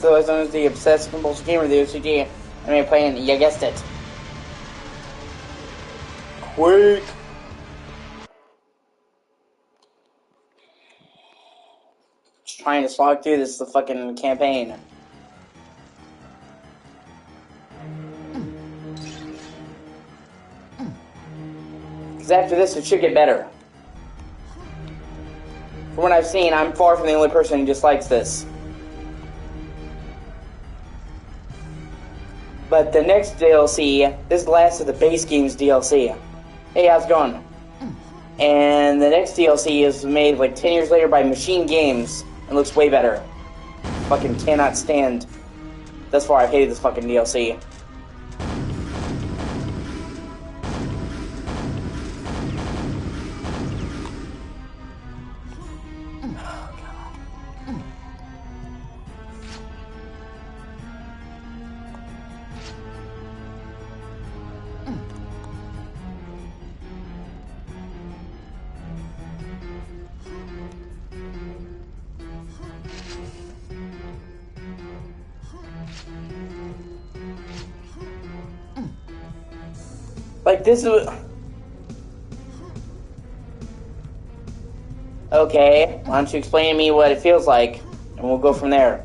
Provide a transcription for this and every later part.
So as known as the obsessive compulsive gamer, the O.C.G. I'm playing, you guessed it, Quake. Just trying to slog through this fucking campaign. Because after this, it should get better. From what I've seen, I'm far from the only person who dislikes this. But the next DLC, this is the last of the base game's DLC. Hey, how's it going? And the next DLC is made like 10 years later by Machine Games and looks way better. Fucking cannot stand. Thus far, I've hated this fucking DLC. Like, this is... Okay, why don't you explain to me what it feels like, and we'll go from there.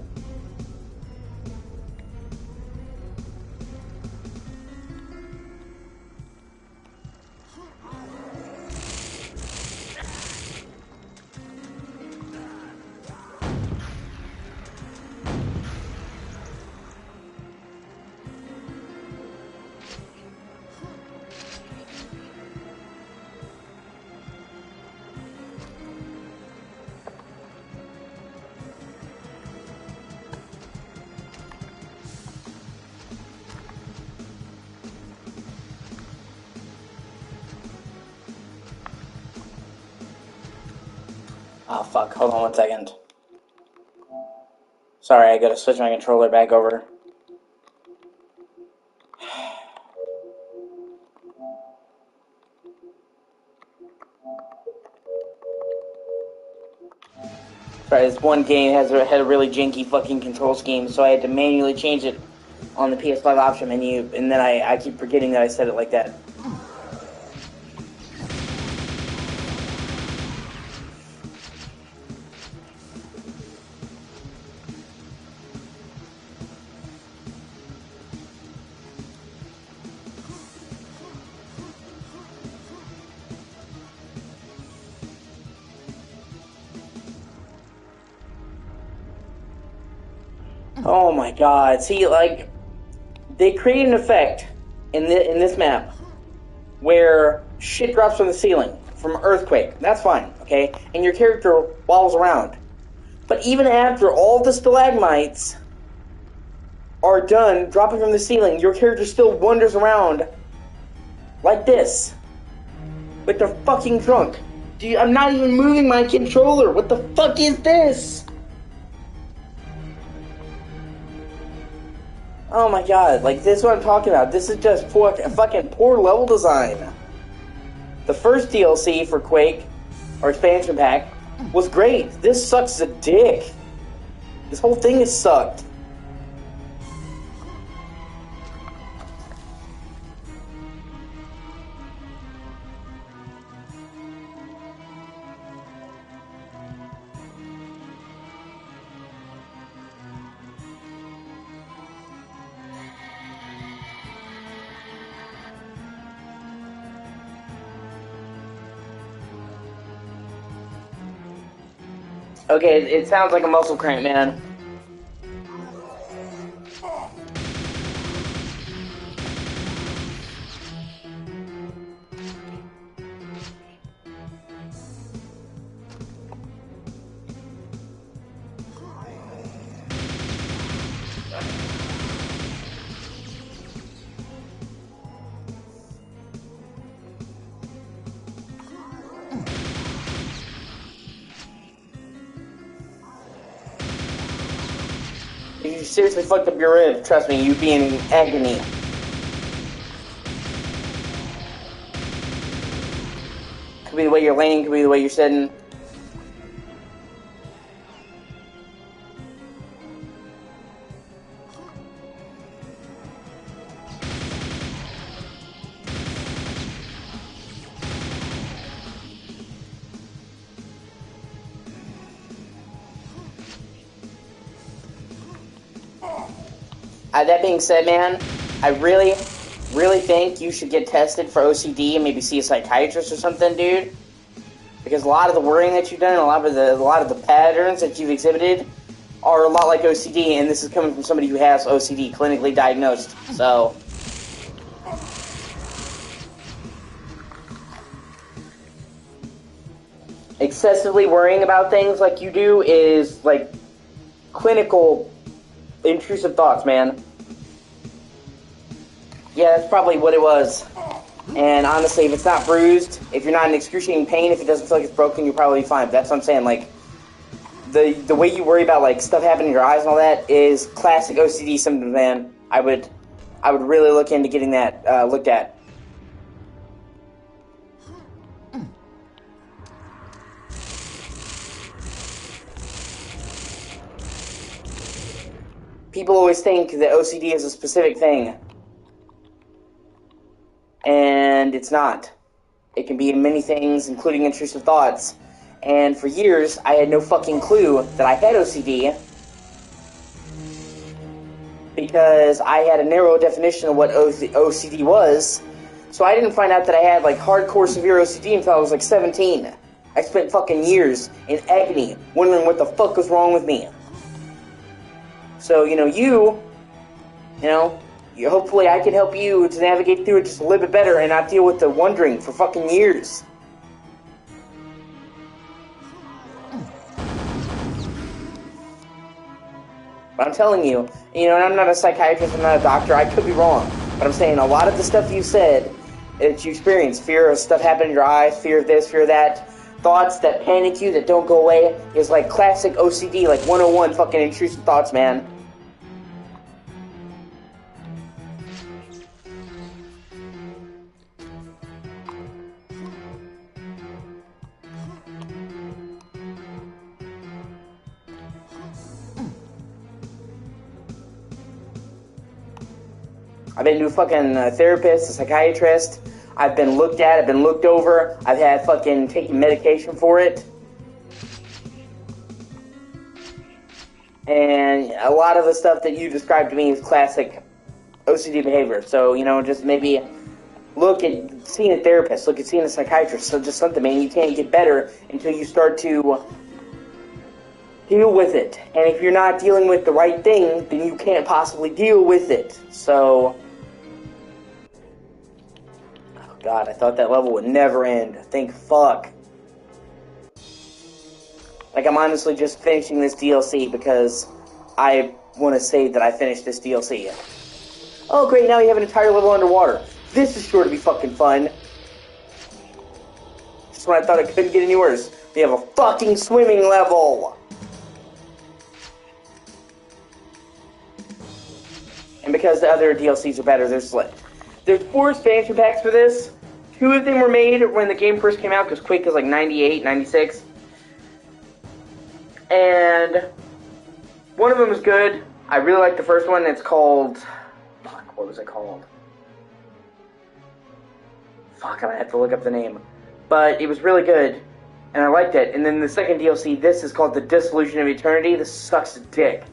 Oh fuck, hold on 1 second. Sorry, I gotta switch my controller back over. Sorry, this one game had a really janky fucking control scheme, so I had to manually change it on the PS5 option menu, and then I keep forgetting that I said it like that. Oh my god, see, like, they create an effect in this map where shit drops from the ceiling, from earthquake. That's fine, okay? And your character wobbles around. But even after all the stalagmites are done dropping from the ceiling, your character still wanders around like this. Like they're fucking drunk. I'm not even moving my controller. What the fuck is this? Oh my god, like, this is what I'm talking about. This is just fucking poor level design. The first DLC for Quake, or expansion pack, was great. This sucks a dick. This whole thing has sucked. Okay, it sounds like a muscle cramp, man. If you seriously fucked up your rib, trust me, you'd be in agony. Could be the way you're laying, could be the way you're sitting. That being said, man, I really, really think you should get tested for OCD and maybe see a psychiatrist or something, dude. Because a lot of the worrying that you've done, a lot of the patterns that you've exhibited, are a lot like OCD, and this is coming from somebody who has OCD, clinically diagnosed. So, excessively worrying about things like you do is like clinical intrusive thoughts, man. Yeah, that's probably what it was. And honestly, if it's not bruised, if you're not in excruciating pain, if it doesn't feel like it's broken, you're probably fine. But that's what I'm saying. Like, the way you worry about like stuff happening in your eyes and all that is classic OCD symptoms, man. I would really look into getting that looked at. People always think that OCD is a specific thing. And it's not. It can be in many things, including intrusive thoughts. And for years, I had no fucking clue that I had OCD because I had a narrow definition of what OCD was. So I didn't find out that I had like hardcore severe OCD until I was like 17. I spent fucking years in agony wondering what the fuck was wrong with me. So, hopefully I can help you to navigate through it just a little bit better and not deal with the wondering for fucking years. But I'm telling you, and I'm not a psychiatrist, I'm not a doctor, I could be wrong. But I'm saying a lot of the stuff you said that you experience, fear of stuff happening in your eyes, fear of this, fear of that, thoughts that panic you, that don't go away, is like classic OCD, like 101 fucking intrusive thoughts, man. I've been to a fucking therapist, a psychiatrist. I've been looked at, I've been looked over. I've had fucking taken medication for it. And a lot of the stuff that you described to me is classic OCD behavior. So, just maybe look at seeing a therapist, look at seeing a psychiatrist. So just something, man, you can't get better until you start to deal with it. And if you're not dealing with the right thing, then you can't possibly deal with it. So, oh God, I thought that level would never end. Thank fuck. Like, I'm honestly just finishing this DLC because I want to say that I finished this DLC. Oh great, now you have an entire level underwater. This is sure to be fucking fun. Just when I thought it couldn't get any worse. We have a fucking swimming level! And because the other DLCs are better, there's 4 expansion packs for this. 2 of them were made when the game first came out, because Quake is like 98, 96. And one of them was good. I really like the first one. It's called... Fuck, what was it called? Fuck, I'm gonna have to look up the name. But it was really good, and I liked it. And then the second DLC, this is called The Dissolution of Eternity. This sucks dick.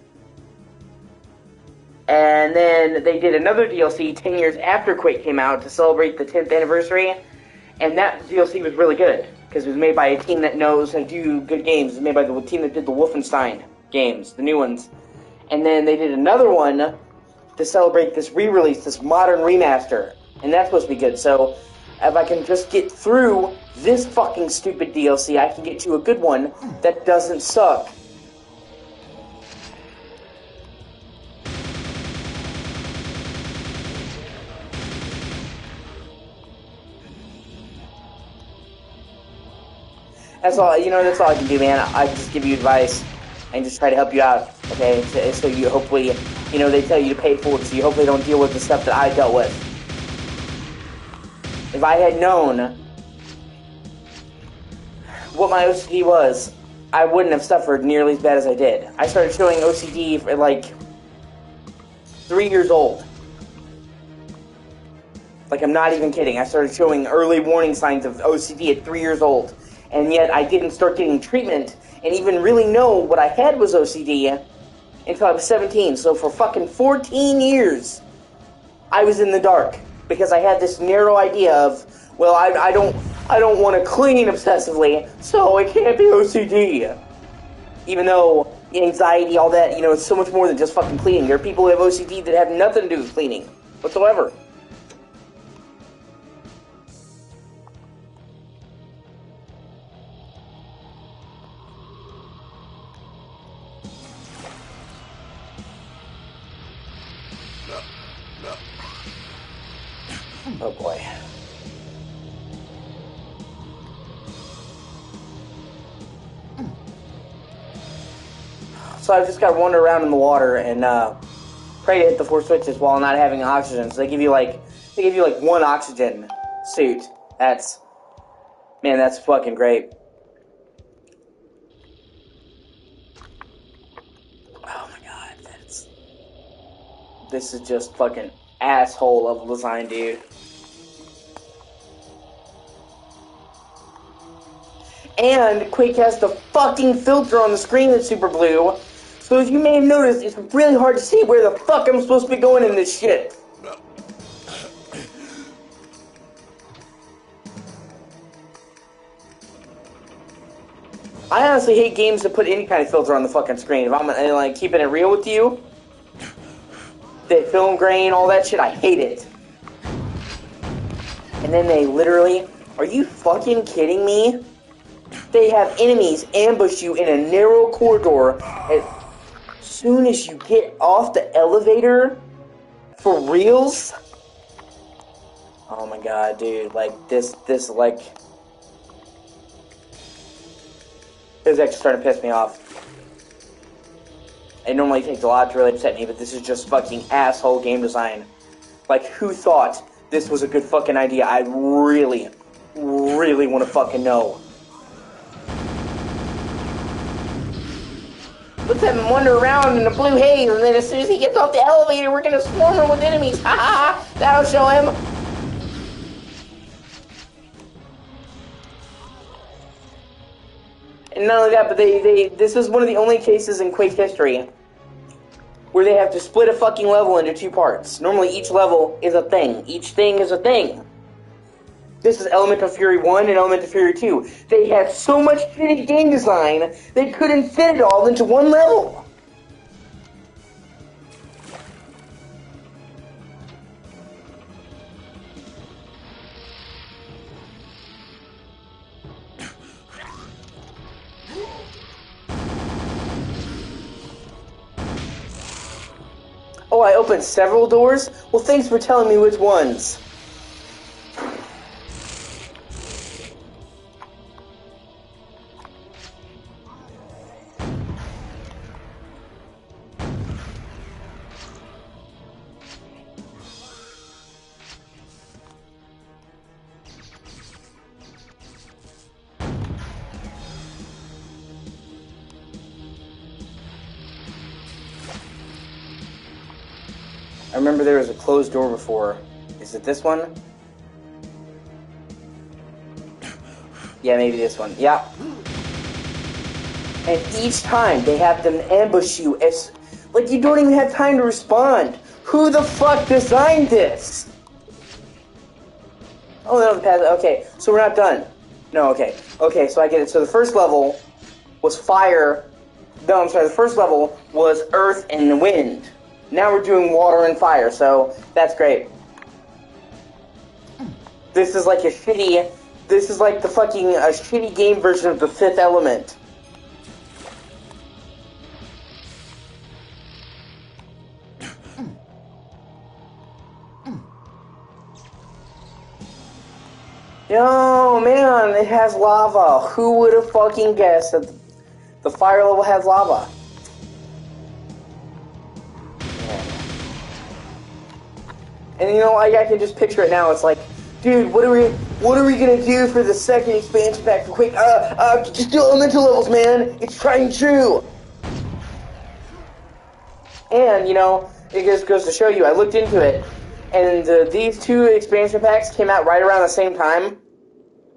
And then they did another DLC 10 years after Quake came out to celebrate the 10th anniversary. And that DLC was really good, because it was made by a team that knows how to do good games. It was made by the team that did the Wolfenstein games, the new ones. And then they did another one to celebrate this re-release, this modern remaster. And that's supposed to be good. So if I can just get through this fucking stupid DLC, I can get to a good one that doesn't suck. That's all, that's all I can do, man. I just give you advice and just try to help you out, okay? So you hopefully, they tell you to pay for it, so you hopefully don't deal with the stuff that I dealt with. If I had known what my OCD was, I wouldn't have suffered nearly as bad as I did. I started showing OCD for like 3 years old. Like, I'm not even kidding. I started showing early warning signs of OCD at 3 years old. And yet I didn't start getting treatment and even really know what I had was OCD until I was 17. So for fucking 14 years, I was in the dark because I had this narrow idea of, well, I don't want to clean obsessively, so it can't be OCD. Even though anxiety, all that, you know, it's so much more than just fucking cleaning. There are people who have OCD that have nothing to do with cleaning whatsoever. Oh boy. So I've just got to wander around in the water and pray to hit the 4 switches while not having oxygen. So they give you like 1 oxygen suit. That's fucking great. Oh my god, this is just fucking asshole level design, dude. And Quake has the fucking filter on the screen that's super blue. So as you may have noticed, it's really hard to see where the fuck I'm supposed to be going in this shit. I honestly hate games that put any kind of filter on the fucking screen. If I'm like keeping it real with you, the film grain, all that shit, I hate it. And then they literally, are you fucking kidding me? They have enemies ambush you in a narrow corridor as soon as you get off the elevator? For reals? Oh my god, dude, like, this like... It's actually starting to piss me off. It normally takes a lot to really upset me, but this is just fucking asshole game design. Like, who thought this was a good fucking idea? I really, really want to fucking know. Let's have him wander around in the blue haze, and then as soon as he gets off the elevator, we're gonna swarm him with enemies. Ha ha ha! That'll show him. And not only that, but this is one of the only cases in Quake history where they have to split a fucking level into 2 parts. Normally, each level is a thing. Each thing is a thing. This is Element of Fury 1 and Element of Fury 2. They had so much shitty game design, they couldn't fit it all into one level. Oh, I opened several doors? Well, thanks for telling me which ones. I remember there was a closed door before. Is it this one? Yeah, maybe this one. Yeah. And each time they have them ambush you as... like, you don't even have time to respond. Who the fuck designed this? Oh, no, the path... okay, so we're not done. No, okay. Okay, so I get it. So the first level was fire... No, I'm sorry. The first level was earth and wind. Now we're doing water and fire, so that's great. This is like a shitty... This is like the fucking a shitty game version of the Fifth Element. Yo, man, it has lava. Who would have fucking guessed that the fire level has lava? And you know, I can just picture it now. It's like, dude, what are we gonna do for the second expansion pack for Quake? Just do elemental levels, man. It's tried and true. And you know, it just goes to show you. I looked into it, and these 2 expansion packs came out right around the same time,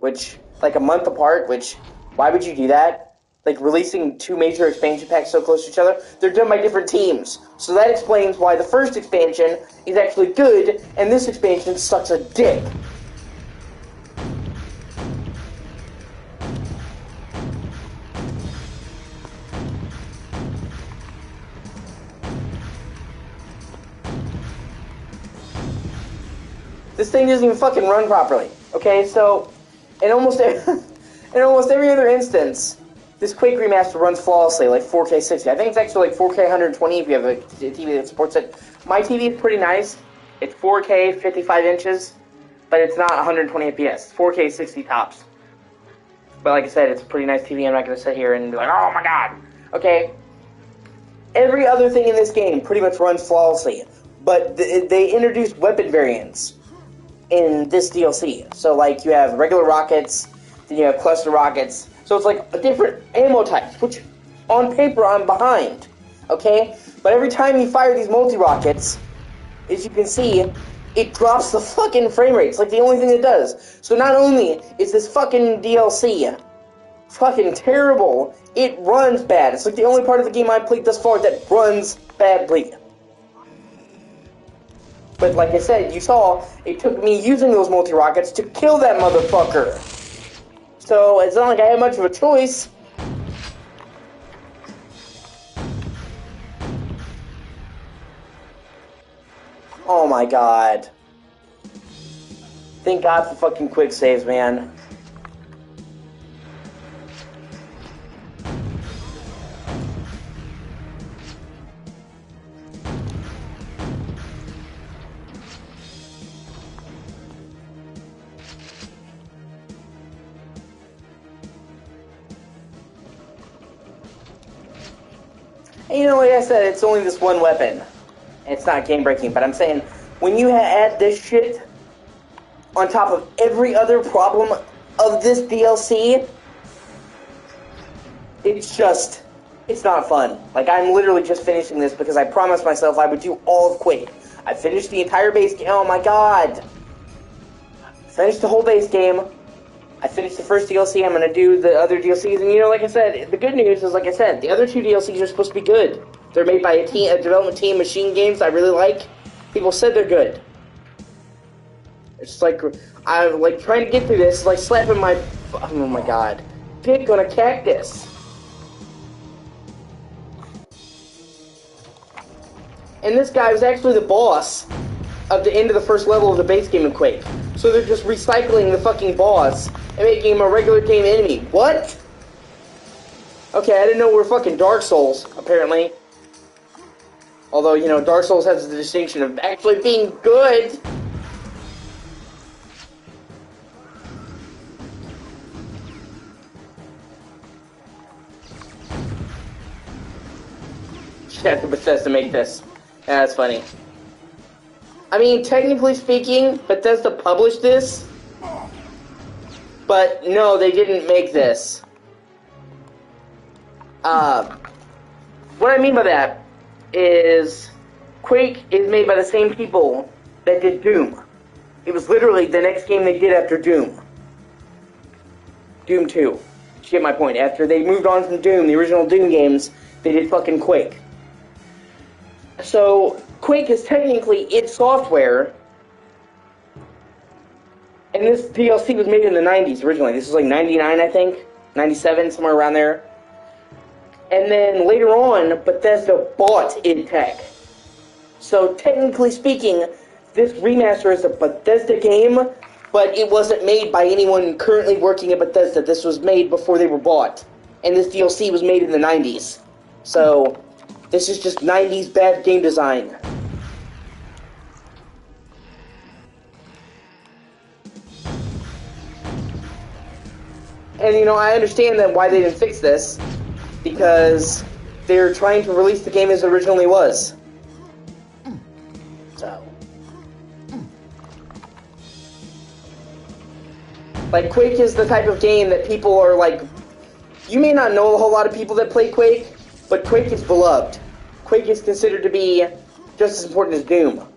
which like a month apart. Which, why would you do that? like releasing two major expansion packs so close to each other, they're done by different teams. So that explains why the first expansion is actually good, and this expansion sucks a dick. This thing doesn't even fucking run properly. Okay, so in almost every other instance, this Quake remaster runs flawlessly, like 4K 60. I think it's actually like 4K 120 if you have a TV that supports it. My TV is pretty nice. It's 4K 55 inches, but it's not 120 FPS. It's 4K 60 tops. But like I said, it's a pretty nice TV. I'm not going to sit here and be like, oh my god. Okay. Every other thing in this game pretty much runs flawlessly, but they introduced weapon variants in this DLC. So like you have regular rockets, then you have cluster rockets. So it's like a different ammo types, which on paper I'm behind. Okay? But every time you fire these multi-rockets, as you can see, it drops the fucking frame rate. It's like the only thing it does. So not only is this fucking DLC fucking terrible, it runs bad. It's like the only part of the game I've played thus far that runs badly. But like I said, you saw, it took me using those multi-rockets to kill that motherfucker. So it's not like I had much of a choice. Oh my god. Thank God for fucking quick saves, man. And you know, like I said, it's only this one weapon. It's not game-breaking, but I'm saying, when you add this shit on top of every other problem of this DLC, it's not fun. Like, I'm literally just finishing this because I promised myself I would do all of Quake. I finished the entire base game. Oh my god! Finished the whole base game. I finished the first DLC, I'm going to do the other DLCs, and you know, like I said, the good news is, like I said, the other two DLCs are supposed to be good. They're made by a development team, Machine Games, I really like. People said they're good. It's like, I'm like trying to get through this, like slapping my, oh my god, dick on a cactus. And this guy was actually the boss of the end of the first level of the base game of Quake. So they're just recycling the fucking boss and making him a regular game enemy. What? Okay, I didn't know we're fucking Dark Souls, apparently. Although, you know, Dark Souls has the distinction of actually being good. Yeah, Bethesda make this. Yeah, that's funny. I mean, technically speaking, Bethesda published this, but no, they didn't make this. What I mean by that is Quake is made by the same people that did Doom. It was literally the next game they did after Doom. Doom 2. You get my point. After they moved on from Doom, the original Doom games, they did fucking Quake. So, Quake is technically its software, and this DLC was made in the 90s originally. This was like 99, I think, 97, somewhere around there. And then later on, Bethesda bought id Tech. So technically speaking, this remaster is a Bethesda game, but it wasn't made by anyone currently working at Bethesda. This was made before they were bought. And this DLC was made in the 90s. So, this is just 90s bad game design. And, you know, I understand that why they didn't fix this, because they're trying to release the game as it originally was. So. Like, Quake is the type of game that people are like, you may not know a whole lot of people that play Quake, but Quake is beloved. Quake is considered to be just as important as Doom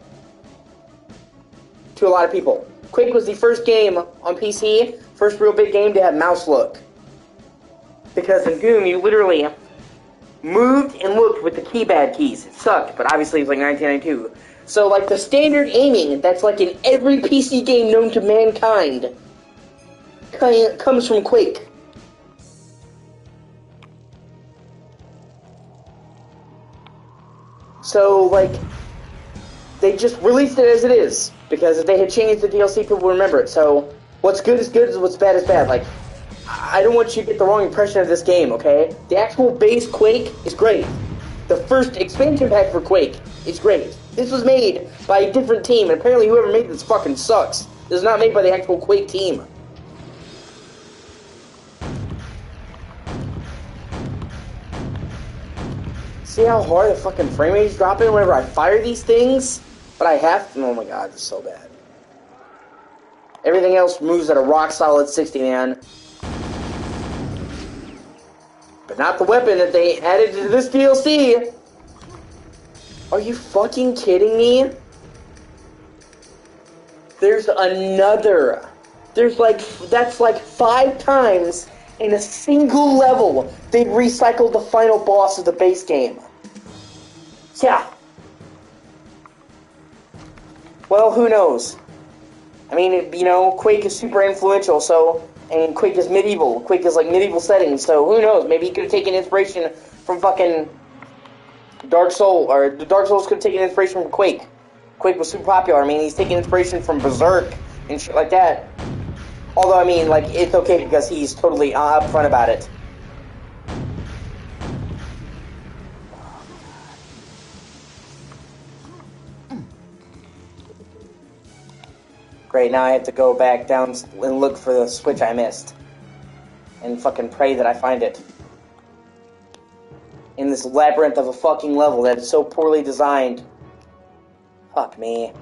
to a lot of people. Quake was the first game on PC, first real big game to have mouse look. Because in Doom, you literally moved and looked with the keypad keys. It sucked, but obviously it's like 1992. So, like, the standard aiming that's like in every PC game known to mankind comes from Quake. So, like, they just released it as it is. Because if they had changed the DLC, people would remember it. So, what's good is good, and what's bad is bad. Like, I don't want you to get the wrong impression of this game, okay? The actual base Quake is great. The first expansion pack for Quake is great. This was made by a different team, and apparently whoever made this fucking sucks. This is not made by the actual Quake team. See how hard the fucking frame rate is dropping whenever I fire these things? But I have to. Oh my god, it's so bad. Everything else moves at a rock solid 60, man. But not the weapon that they added to this DLC. Are you fucking kidding me? There's another. That's like 5 times in a single level they've recycled the final boss of the base game. Yeah. Well, who knows? I mean, you know, Quake is super influential, and Quake is medieval. Quake is like medieval settings, so who knows? Maybe he could have taken inspiration from fucking Dark Souls, or the Dark Souls could have taken inspiration from Quake. Quake was super popular. I mean, he's taking inspiration from Berserk and shit like that. Although, I mean, like, it's okay because he's totally upfront about it. Great, now I have to go back down and look for the switch I missed. And fucking pray that I find it. In this labyrinth of a fucking level that is so poorly designed. Fuck me.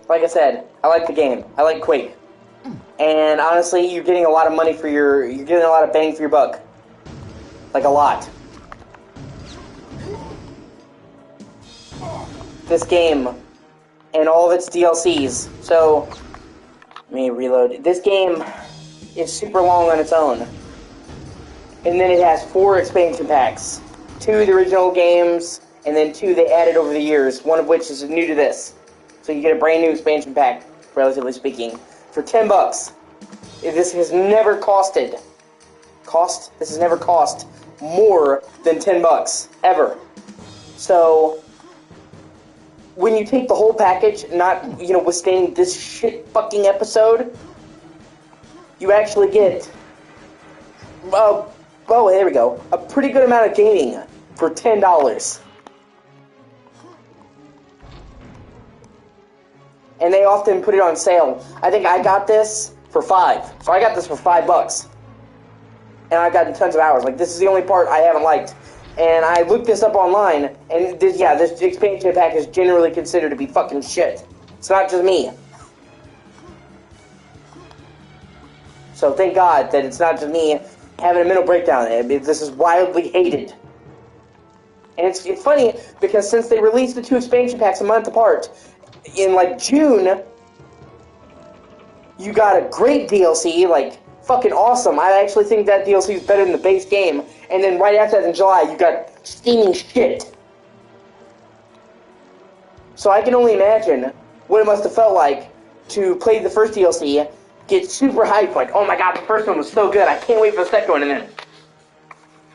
Like I said, I like the game. I like Quake. And honestly, you're getting a lot of money for you're getting a lot of bang for your buck. Like a lot. This game and all of its DLCs. So, let me reload. This game is super long on its own. And then it has 4 expansion packs. 2 of the original games, and then 2 they added over the years, one of which is new to this. So you get a brand new expansion pack, relatively speaking, for $10. This has never This has never cost more than $10, ever. So, when you take the whole package, not, you know, withstanding this shit fucking episode, you actually get, oh, there we go, a pretty good amount of gaming for $10. And they often put it on sale. I think I got this for $5. So I got this for $5. And I've gotten tons of hours. Like, this is the only part I haven't liked. And I looked this up online, and this expansion pack is generally considered to be fucking shit. It's not just me. So thank God that it's not just me having a mental breakdown. This is wildly hated. And it's funny, because since they released the 2 expansion packs a month apart, in like June, you got a great DLC, like fucking awesome. I actually think that DLC is better than the base game. And then right after that in July, you got steaming shit. So I can only imagine what it must have felt like to play the first DLC, get super hyped, like, oh my god, the first one was so good, I can't wait for the second one, and then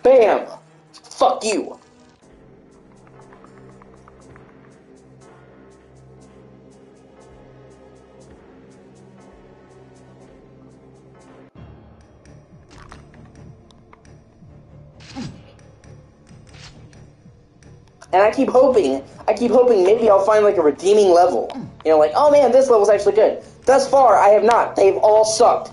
bam, fuck you. And I keep hoping maybe I'll find like a redeeming level. You know, like, oh man, this level's actually good. Thus far, I have not. They've all sucked.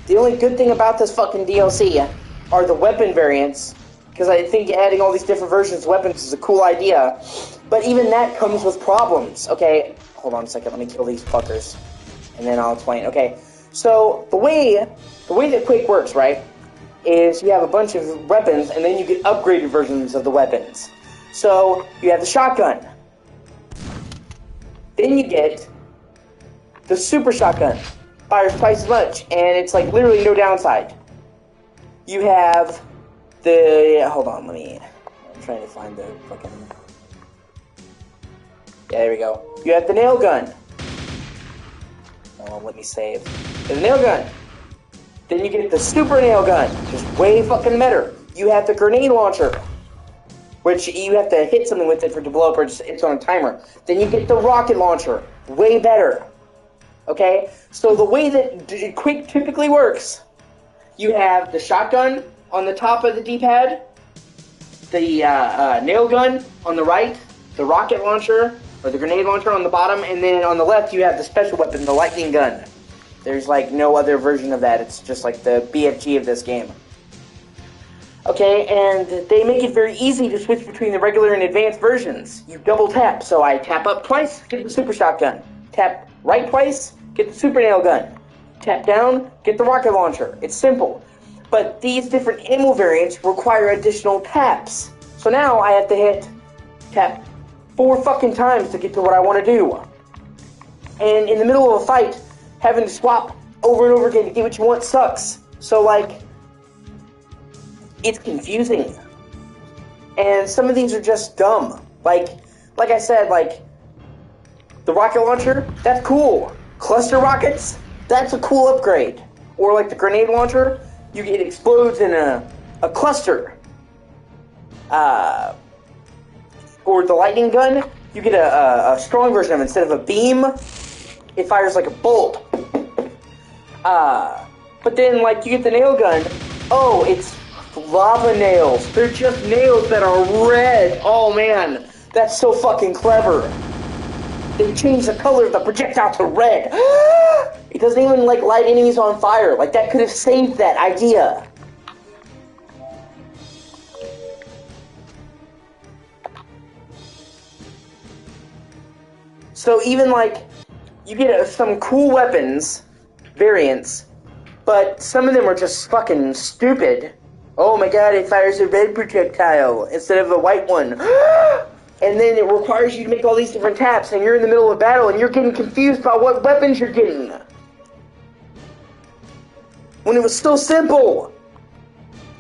The only good thing about this fucking DLC are the weapon variants because I think adding all these different versions of weapons is a cool idea. But even that comes with problems. Okay, hold on a second. Let me kill these fuckers, and then I'll explain. Okay, so the way that Quake works, right, is you have a bunch of weapons, and then you get upgraded versions of the weapons. So you have the shotgun. Then you get the super shotgun. Fires twice as much, and it's like literally no downside. You have the... Hold on, I'm trying to find the fucking... Yeah, there we go. You have the nail gun. Oh, let me save. The nail gun. Then you get the super nail gun, just way fucking better. You have the grenade launcher, which you have to hit something with it for it to blow up, or it's on a timer. Then you get the rocket launcher, way better. Okay? So the way that Quake typically works, you have the shotgun on the top of the D-pad, the nail gun on the right, the rocket launcher, or the grenade launcher on the bottom, and then on the left you have the special weapon, the lightning gun. There's like no other version of that, it's just like the BFG of this game. Okay, and they make it very easy to switch between the regular and advanced versions. You double tap, so I tap up twice, get the super shotgun. Tap right twice, get the super nail gun. Tap down, get the rocket launcher. It's simple. But these different ammo variants require additional taps. So now I have to tap 4 fucking times to get to what I want to do. And in the middle of a fight, having to swap over and over again to get what you want sucks. So like, it's confusing. And some of these are just dumb. Like I said, like, the rocket launcher, that's cool. Cluster rockets, that's a cool upgrade. Or like the grenade launcher, it explodes in a cluster. Or the lightning gun, you get a strong version of it. Instead of a beam, it fires like a bolt. But then, like, you get the nail gun. Oh, it's lava nails. They're just nails that are red. Oh, man. That's so fucking clever. They change the color of the projectile to red. It doesn't even, like, light enemies on fire. Like, that could have saved that idea. So even, like, you get some cool weapons, variants, but some of them are just fucking stupid. Oh my god, it fires a red projectile instead of a white one. And then it requires you to make all these different taps, and you're in the middle of battle, and you're getting confused about what weapons you're getting. When it was so simple.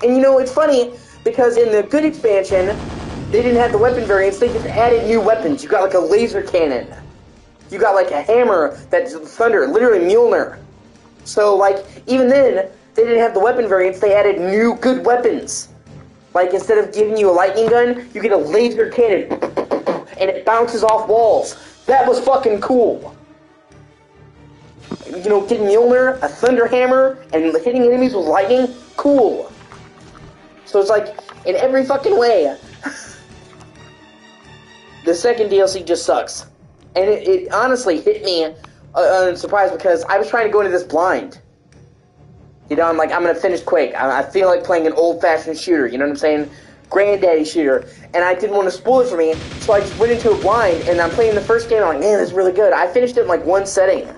And you know, it's funny, because in the good expansion, they didn't have the weapon variants, they just added new weapons. You got like a laser cannon. You got like a hammer that's thunder, literally Mjolnir. So like, even then, they didn't have the weapon variants, they added new good weapons. Like, instead of giving you a lightning gun, you get a laser cannon, and it bounces off walls. That was fucking cool. You know, getting Mjolnir, a thunder hammer, and hitting enemies with lightning, cool. So it's like, in every fucking way, the second DLC just sucks. And it honestly hit me unsurprised, because I was trying to go into this blind. You know, I'm like, I'm going to finish Quake. I feel like playing an old-fashioned shooter, you know what I'm saying? Granddaddy shooter. And I didn't want to spoil it for me, so I just went into it blind, and I'm playing the first game, and I'm like, man, this is really good. I finished it in like one setting.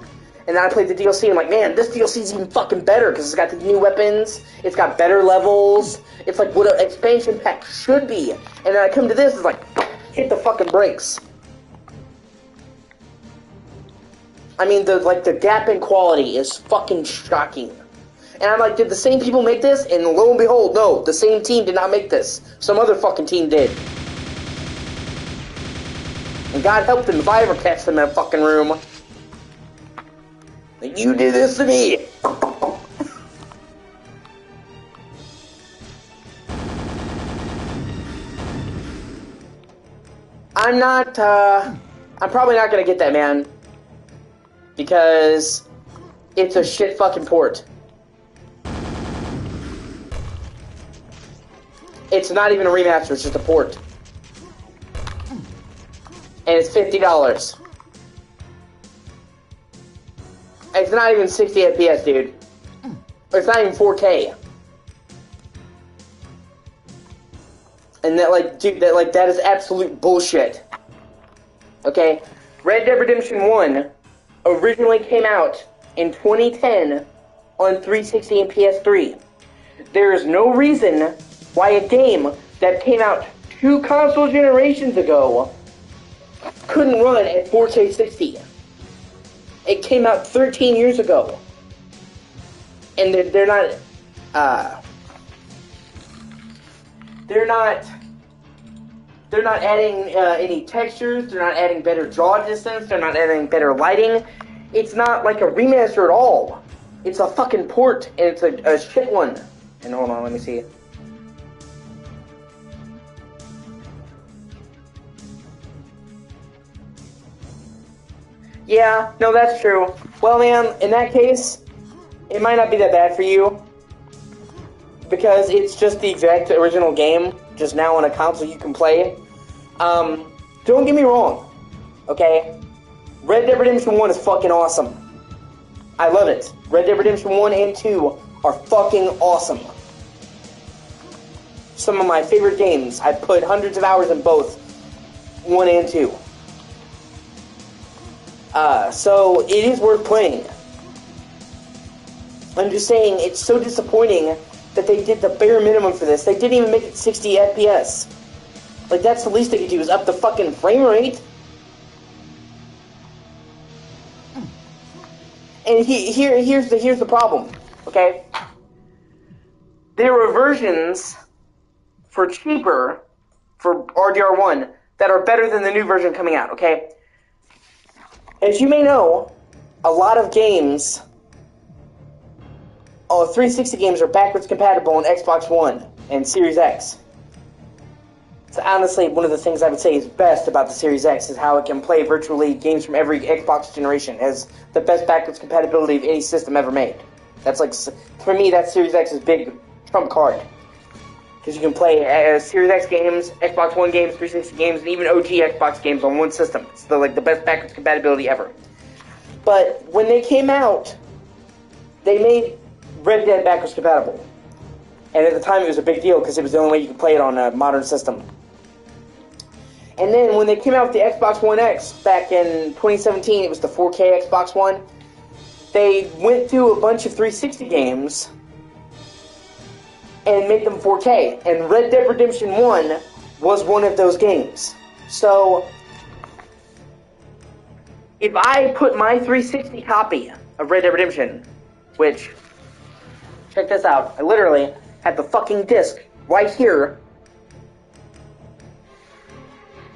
And then I played the DLC, and I'm like, man, this DLC is even fucking better, because it's got the new weapons, it's got better levels, it's like what an expansion pack should be. And then I come to this, it's like, hit the fucking brakes. I mean, the gap in quality is fucking shocking. And I'm like, did the same people make this? And lo and behold, no, the same team did not make this. Some other fucking team did. And God help them if I ever catch them in a fucking room. Like, you did this to me! I'm probably not gonna get that, man. Because it's a shit fucking port. It's not even a remaster, it's just a port. And it's $50. It's not even 60 FPS, dude. It's not even 4K. And that, like, dude, that is absolute bullshit. Okay? Red Dead Redemption 1 originally came out in 2010 on 360 and PS3. There is no reason why a game that came out 2 console generations ago couldn't run at 4K 60. It came out 13 years ago. And they're not adding any textures, they're not adding better draw distance, they're not adding better lighting. It's not like a remaster at all. It's a fucking port, and it's a shit one. And hold on, let me see. Yeah, no, that's true. Well, man, in that case, it might not be that bad for you, because it's just the exact original game, just now on a console you can play. Don't get me wrong, okay? Red Dead Redemption 1 is fucking awesome. I love it. Red Dead Redemption 1 and 2 are fucking awesome. Some of my favorite games. I've put hundreds of hours in both 1 and 2. So it is worth playing. I'm just saying, it's so disappointing that they did the bare minimum for this. They didn't even make it 60 FPS. Like, that's the least they could do, is up the fucking frame rate. And here's the problem, okay? There were versions for cheaper for RDR1 that are better than the new version coming out, okay? As you may know, a lot of games, 360 games are backwards compatible on Xbox One and Series X. So honestly, one of the things I would say is best about the Series X is how it can play virtually games from every Xbox generation. It has the best backwards compatibility of any system ever made. That's like, for me, that's Series X's big trump card. Because you can play Series X games, Xbox One games, 360 games, and even OG Xbox games on one system. It's the best backwards compatibility ever. But when they came out, they made Red Dead backwards compatible. And at the time it was a big deal because it was the only way you could play it on a modern system. And then when they came out with the Xbox One X back in 2017, it was the 4K Xbox One, they went through a bunch of 360 games and made them 4K. And Red Dead Redemption 1 was one of those games. So, if I put my 360 copy of Red Dead Redemption, which, check this out, I literally had the fucking disc right here.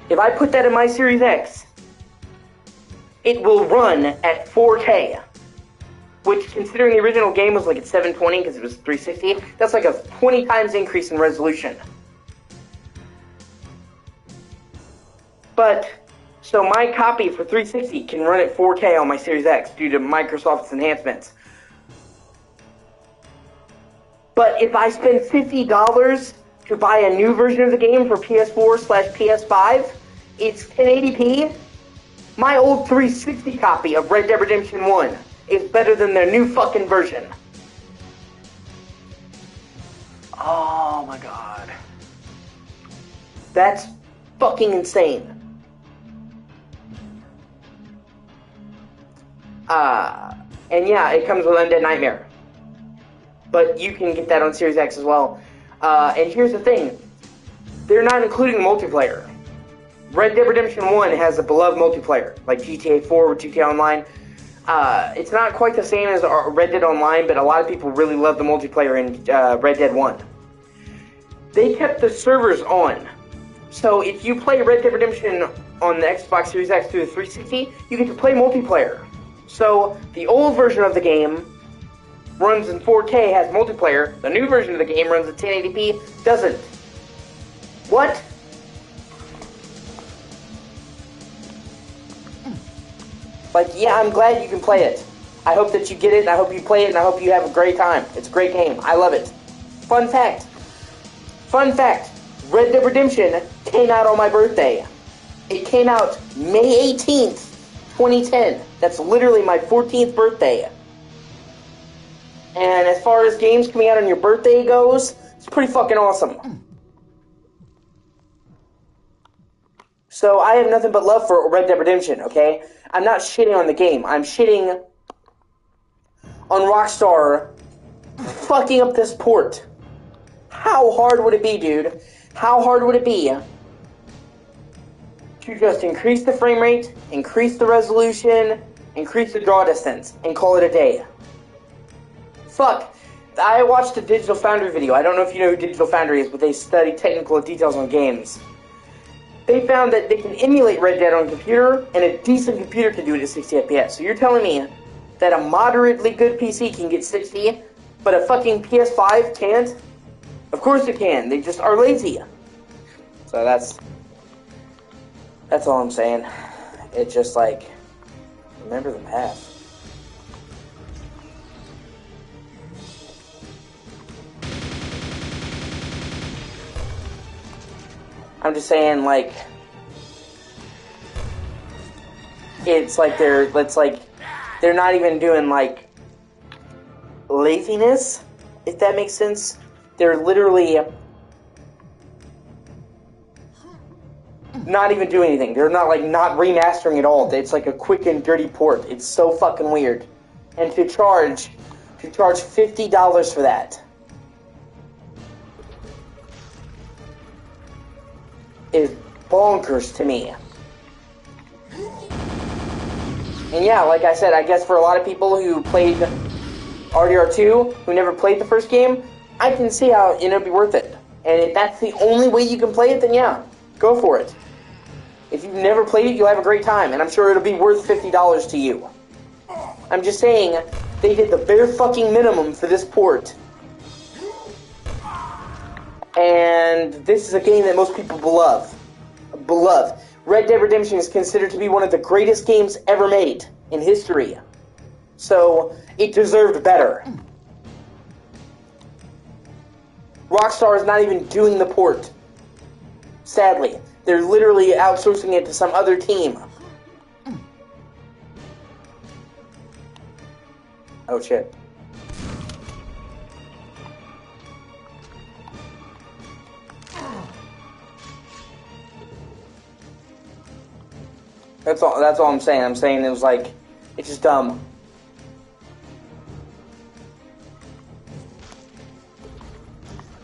If I put that in my Series X, it will run at 4K. Which, considering the original game was like at 720 because it was 360, that's like a 20 times increase in resolution. But, so my copy for 360 can run at 4K on my Series X due to Microsoft's enhancements. But if I spend $50 to buy a new version of the game for PS4/PS5, it's 1080p. My old 360 copy of Red Dead Redemption 1 is better than their new fucking version. Oh my god. That's fucking insane. And yeah, it comes with Undead Nightmare. But you can get that on Series X as well. And here's the thing. They're not including multiplayer. Red Dead Redemption 1 has a beloved multiplayer, like GTA 4 with GTA Online. It's not quite the same as Red Dead Online, but a lot of people really love the multiplayer in Red Dead 1. They kept the servers on. So if you play Red Dead Redemption on the Xbox Series X through the 360, you get to play multiplayer. So the old version of the game runs in 4K, has multiplayer. The new version of the game runs at 1080p, doesn't. What? Like, yeah, I'm glad you can play it. I hope that you get it, and I hope you play it, and I hope you have a great time. It's a great game. I love it. Fun fact. Red Dead Redemption came out on my birthday. It came out May 18th, 2010. That's literally my 14th birthday. And as far as games coming out on your birthday goes, it's pretty fucking awesome. So I have nothing but love for Red Dead Redemption, okay? I'm not shitting on the game. I'm shitting on Rockstar fucking up this port. How hard would it be, dude? How hard would it be to just increase the frame rate, increase the resolution, increase the draw distance, and call it a day? Fuck. I watched a Digital Foundry video. I don't know if you know who Digital Foundry is, but they study technical details on games. They found that they can emulate Red Dead on a computer, and a decent computer can do it at 60 FPS. So you're telling me that a moderately good PC can get 60, but a fucking PS5 can't? Of course it can. They just are lazy. So that's all I'm saying. It's just like, remember the past. I'm just saying, like, it's like they're not even doing, like, laziness, if that makes sense. They're literally not even doing anything. They're not, like, not remastering at all. It's like a quick and dirty port. It's so fucking weird. And to charge $50 for that is bonkers to me. And yeah, like I said, I guess for a lot of people who played RDR2, who never played the first game, I can see how, it'd be worth it. And if that's the only way you can play it, then yeah, go for it. If you've never played it, you'll have a great time, and I'm sure it'll be worth $50 to you. I'm just saying, they did the bare fucking minimum for this port. And this is a game that most people love. Red Dead Redemption is considered to be one of the greatest games ever made in history. So, it deserved better. Rockstar is not even doing the port. Sadly. They're literally outsourcing it to some other team. Oh shit. That's all I'm saying. I'm saying it was like, it's just dumb.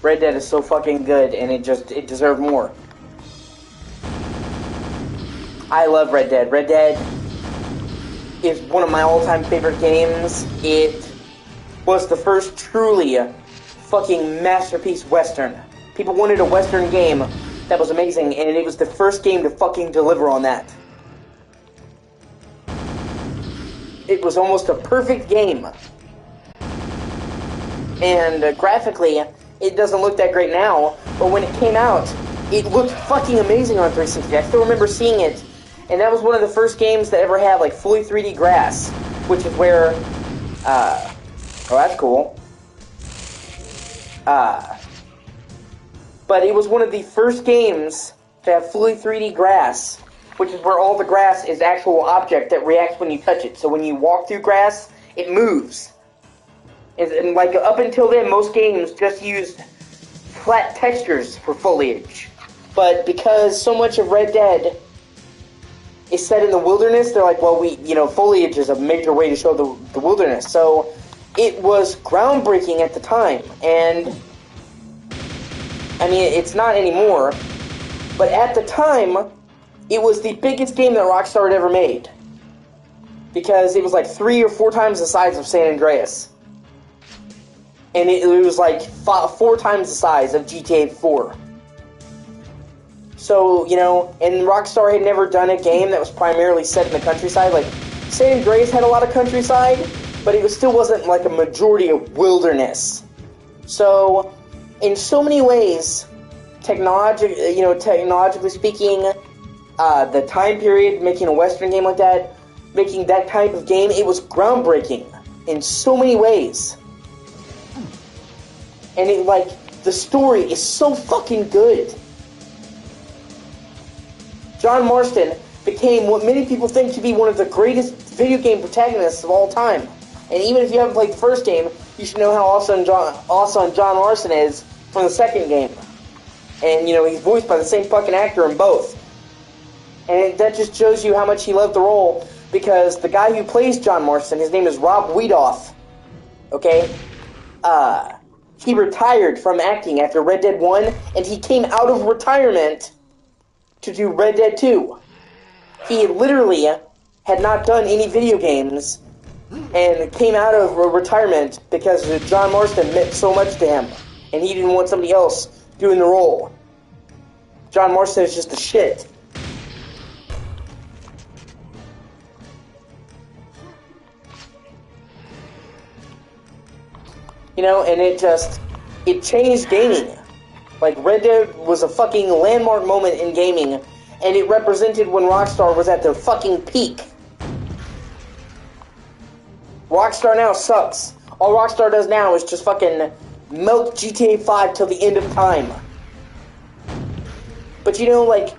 Red Dead is so fucking good, and it deserved more. I love Red Dead. Red Dead is one of my all-time favorite games. It was the first truly fucking masterpiece Western. People wanted a Western game that was amazing, and it was the first game to fucking deliver on that. It was almost a perfect game. And graphically, it doesn't look that great now, but when it came out, it looked fucking amazing on 360. I still remember seeing it, and that was one of the first games that ever had, like, fully 3D grass, which is where, oh, that's cool. But it was one of the first games to have fully 3D grass, which is where all the grass is actual object that reacts when you touch it. So when you walk through grass, it moves. And like, up until then, most games just used flat textures for foliage. But because so much of Red Dead is set in the wilderness, they're like, well, foliage is a major way to show the wilderness. So it was groundbreaking at the time. And, I mean, it's not anymore. But at the time, it was the biggest game that Rockstar had ever made. Because it was like 3 or 4 times the size of San Andreas. And it was like 4 times the size of GTA 4. So, and Rockstar had never done a game that was primarily set in the countryside. Like, San Andreas had a lot of countryside, but it still wasn't like a majority of wilderness. So, in so many ways, technologically speaking, the time period, making a Western game like that, making that type of game, it was groundbreaking in so many ways. And the story is so fucking good. John Marston became what many people think to be one of the greatest video game protagonists of all time. And even if you haven't played the first game, you should know how awesome John Marston is from the second game. And, he's voiced by the same fucking actor in both. And that just shows you how much he loved the role, because the guy who plays John Marston, his name is Rob Wiedoff, okay? He retired from acting after Red Dead 1, and he came out of retirement to do Red Dead 2. He literally had not done any video games and came out of retirement because John Marston meant so much to him, and he didn't want somebody else doing the role. John Marston is just the shit. You know, and it changed gaming. Like, Red Dead was a fucking landmark moment in gaming, and it represented when Rockstar was at their fucking peak. Rockstar now sucks. All Rockstar does now is just fucking milk GTA 5 till the end of time. But you know, like,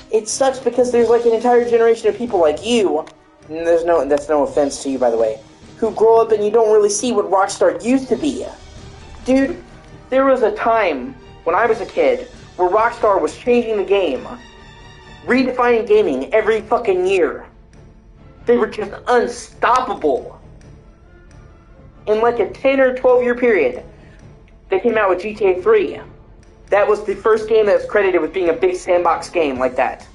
it sucks because there's like an entire generation of people like you, and that's no offense to you, by the way, who grow up and you don't really see what Rockstar used to be. Dude, there was a time when I was a kid where Rockstar was changing the game, redefining gaming every fucking year. They were just unstoppable. In like a 10 or 12 year period, they came out with GTA 3. That was the first game that was credited with being a big sandbox game like that.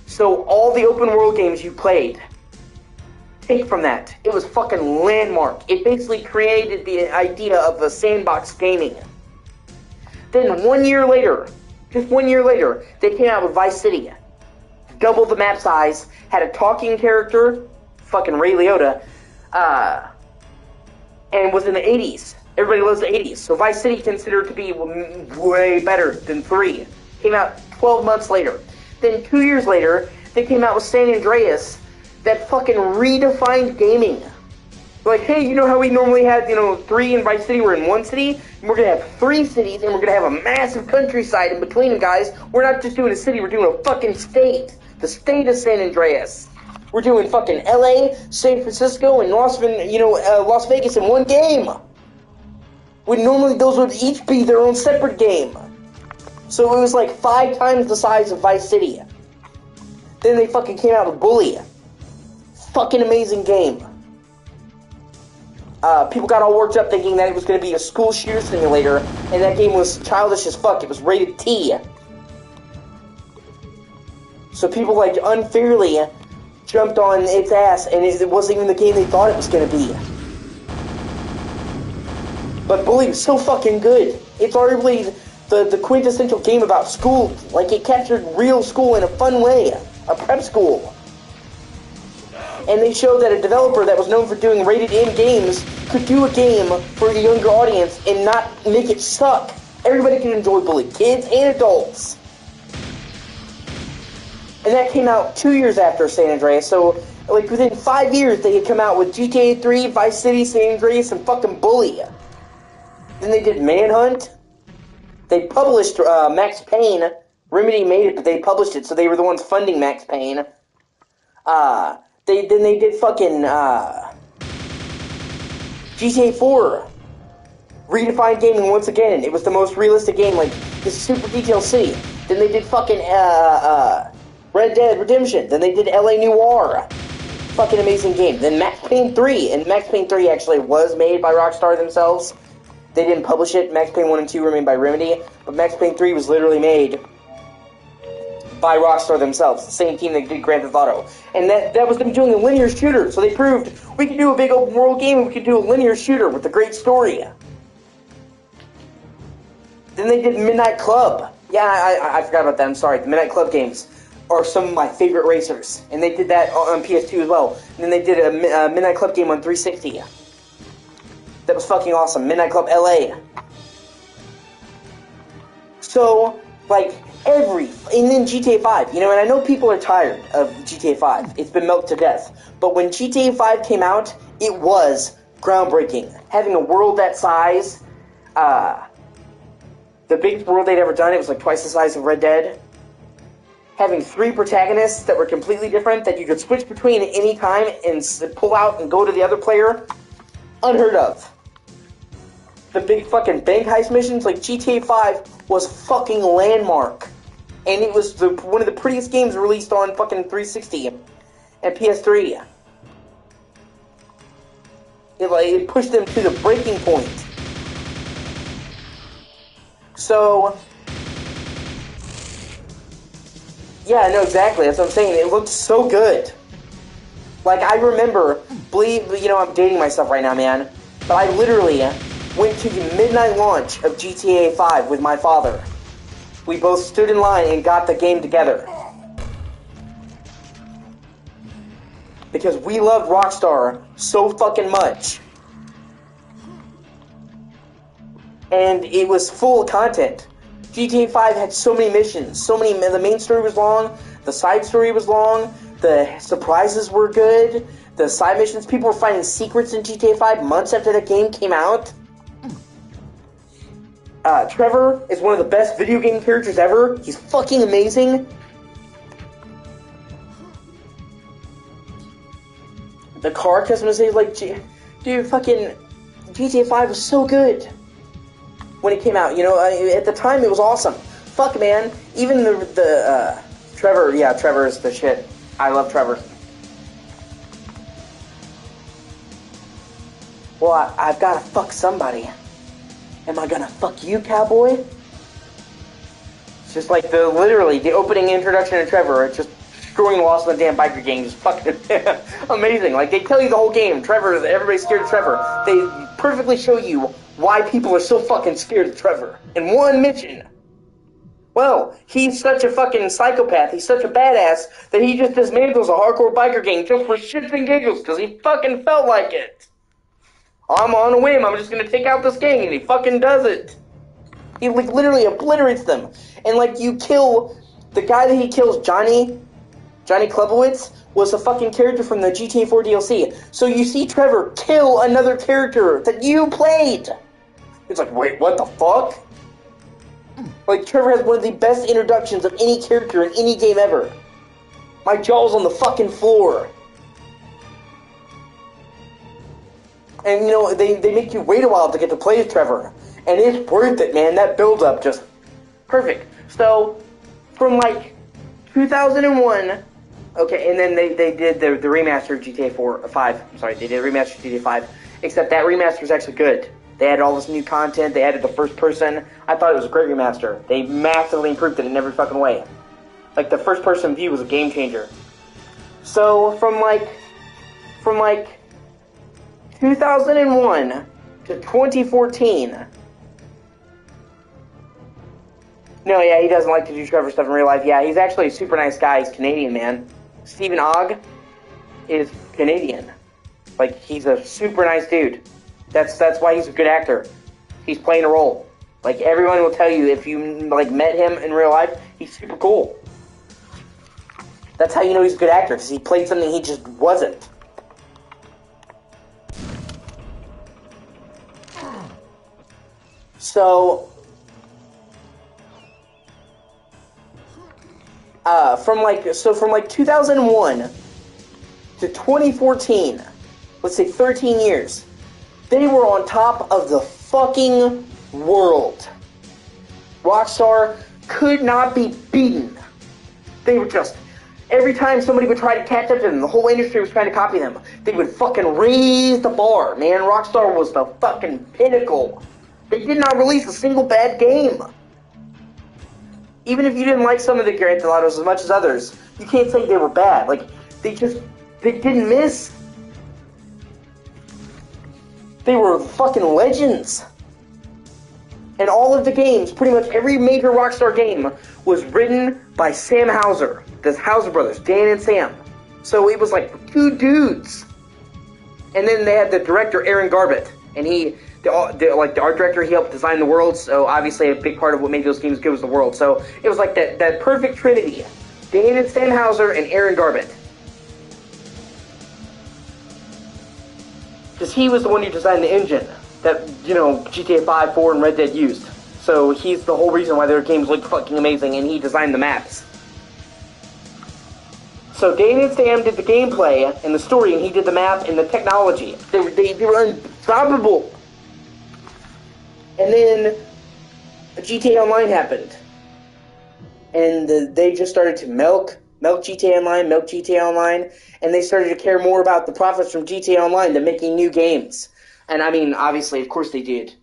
So all the open world games you played, take from that. It was fucking landmark. It basically created the idea of a sandbox gaming. Then 1 year later, just 1 year later, they came out with Vice City. Doubled the map size, had a talking character, fucking Ray Liotta, and was in the 80s. Everybody loves the 80s. So Vice City considered to be way better than 3. Came out 12 months later. Then 2 years later, they came out with San Andreas that fucking redefined gaming. Like, hey, you know how we normally had, 3 in Vice City, we're in one city? And we're going to have 3 cities, and we're going to have a massive countryside in between them, guys. We're not just doing a city, we're doing a fucking state. The state of San Andreas. We're doing fucking LA, San Francisco, and Las Vegas in one game. When normally those would each be their own separate game. So it was like 5 times the size of Vice City. Then they fucking came out with Bully. Fucking amazing game. People got all worked up thinking that it was going to be a school shooter simulator, and that game was childish as fuck. It was rated T. So people like unfairly jumped on its ass, and it wasn't even the game they thought it was going to be. But Bully was so fucking good. It's arguably the quintessential game about school. Like, it captured real school in a fun way. A prep school. And they showed that a developer that was known for doing rated M games could do a game for a younger audience and not make it suck. Everybody can enjoy Bully, kids and adults. And that came out 2 years after San Andreas, so like within 5 years they had come out with GTA 3, Vice City, San Andreas, and fucking Bully. Then they did Manhunt. They published Max Payne. Remedy made it, but they published it, so they were the ones funding Max Payne. They did fucking GTA 4. Redefined gaming once again. It was the most realistic game, like this super detailed city. Then they did fucking Red Dead Redemption. Then they did LA Noire. Fucking amazing game. Then Max Payne 3, and Max Payne 3 actually was made by Rockstar themselves. They didn't publish it. Max Payne 1 and 2 were made by Remedy, but Max Payne 3 was literally made by Rockstar themselves, the same team that did Grand Theft Auto. And that was them doing a linear shooter, so they proved we could do a big open world game and we could do a linear shooter with a great story. Then they did Midnight Club. Yeah, I forgot about that, I'm sorry. The Midnight Club games are some of my favorite racers, and they did that on PS2 as well. And then they did a Midnight Club game on 360. That was fucking awesome. Midnight Club LA. So, like, and then GTA 5, and I know people are tired of GTA 5. It's been milked to death. But when GTA 5 came out, it was groundbreaking. Having a world that size, the biggest world they'd ever done, it was like twice the size of Red Dead. Having 3 protagonists that were completely different, that you could switch between at any time and pull out and go to the other player, unheard of. The big fucking bank heist missions, like GTA 5 was fucking landmark. And it was one of the prettiest games released on fucking 360 and PS3. It pushed them to the breaking point. So, yeah, no, exactly. That's what I'm saying. It looked so good. Like, I remember, I'm dating myself right now, man, but I literally went to the midnight launch of GTA 5 with my father. We both stood in line and got the game together. Because we love Rockstar so fucking much. And it was full of content. GTA 5 had so many missions, the main story was long, the side story was long, the surprises were good, the side missions, people were finding secrets in GTA 5 months after the game came out. Trevor is one of the best video game characters ever. He's fucking amazing. The car customization, like, dude, fucking GTA 5 was so good when it came out. At the time it was awesome. Fuck, man. Even the Trevor, yeah, Trevor is the shit. I love Trevor. Well, I've gotta fuck somebody. Am I gonna fuck you, cowboy? It's just like literally the opening introduction of Trevor. It's just screwing lost in the damn biker gang. Just fucking amazing. Like, they tell you the whole game. Everybody's scared of Trevor. They perfectly show you why people are so fucking scared of Trevor in one mission. Well, he's such a fucking psychopath. He's such a badass that he just dismantles a hardcore biker gang just for shits and giggles because he fucking felt like it. I'm on a whim. I'm just gonna take out this gang, and he fucking does it. He literally obliterates them, and you kill the guy that he kills, Johnny Klebowitz, was a fucking character from the GTA 4 DLC. So you see Trevor kill another character that you played. It's like, wait, what the fuck? Like, Trevor has one of the best introductions of any character in any game ever. My jaw's on the fucking floor. And, they make you wait a while to get to play as Trevor. And it's worth it, man. That build-up just perfect. So, from, 2001... Okay, and then they did the remaster of GTA 5. I'm sorry, they did a remaster of GTA 5. Except that remaster is actually good. They added all this new content. They added the first person. I thought it was a great remaster. They massively improved it in every fucking way. The first person view was a game changer. So, from 2001 to 2014. No, yeah, he doesn't like to do Trevor stuff in real life. Yeah, he's actually a super nice guy. He's Canadian, man. Stephen Ogg is Canadian. He's a super nice dude. That's why he's a good actor. He's playing a role. Everyone will tell you if you, met him in real life, he's super cool. That's how you know he's a good actor, because he played something he just wasn't. So, from 2001 to 2014, let's say 13 years, they were on top of the fucking world. Rockstar could not be beaten. They were just, every time somebody would try to catch up to them, the whole industry was trying to copy them, they would fucking raise the bar. Man, Rockstar was the fucking pinnacle. They did not release a single bad game. Even if you didn't like some of the Grand Theft Autos as much as others, you can't say they were bad. They didn't miss. They were fucking legends. And all of the games, pretty much every major Rockstar game, was written by Sam Houser. The Houser brothers, Dan and Sam. So it was two dudes. And then they had the director, Aaron Garbett. And the art director, he helped design the world, so obviously a big part of what made those games good was the world. So it was that perfect trinity. Dan and Sam Houser and Aaron Garbett. Because he was the one who designed the engine that, GTA 5, 4, and Red Dead used. So he's the whole reason why their games look fucking amazing, and he designed the maps. So Dan and Sam did the gameplay and the story, and he did the map and the technology. They were unstoppable. And then GTA Online happened. and they just started to milk GTA Online, and they started to care more about the profits from GTA Online than making new games. And I mean, obviously, of course they did.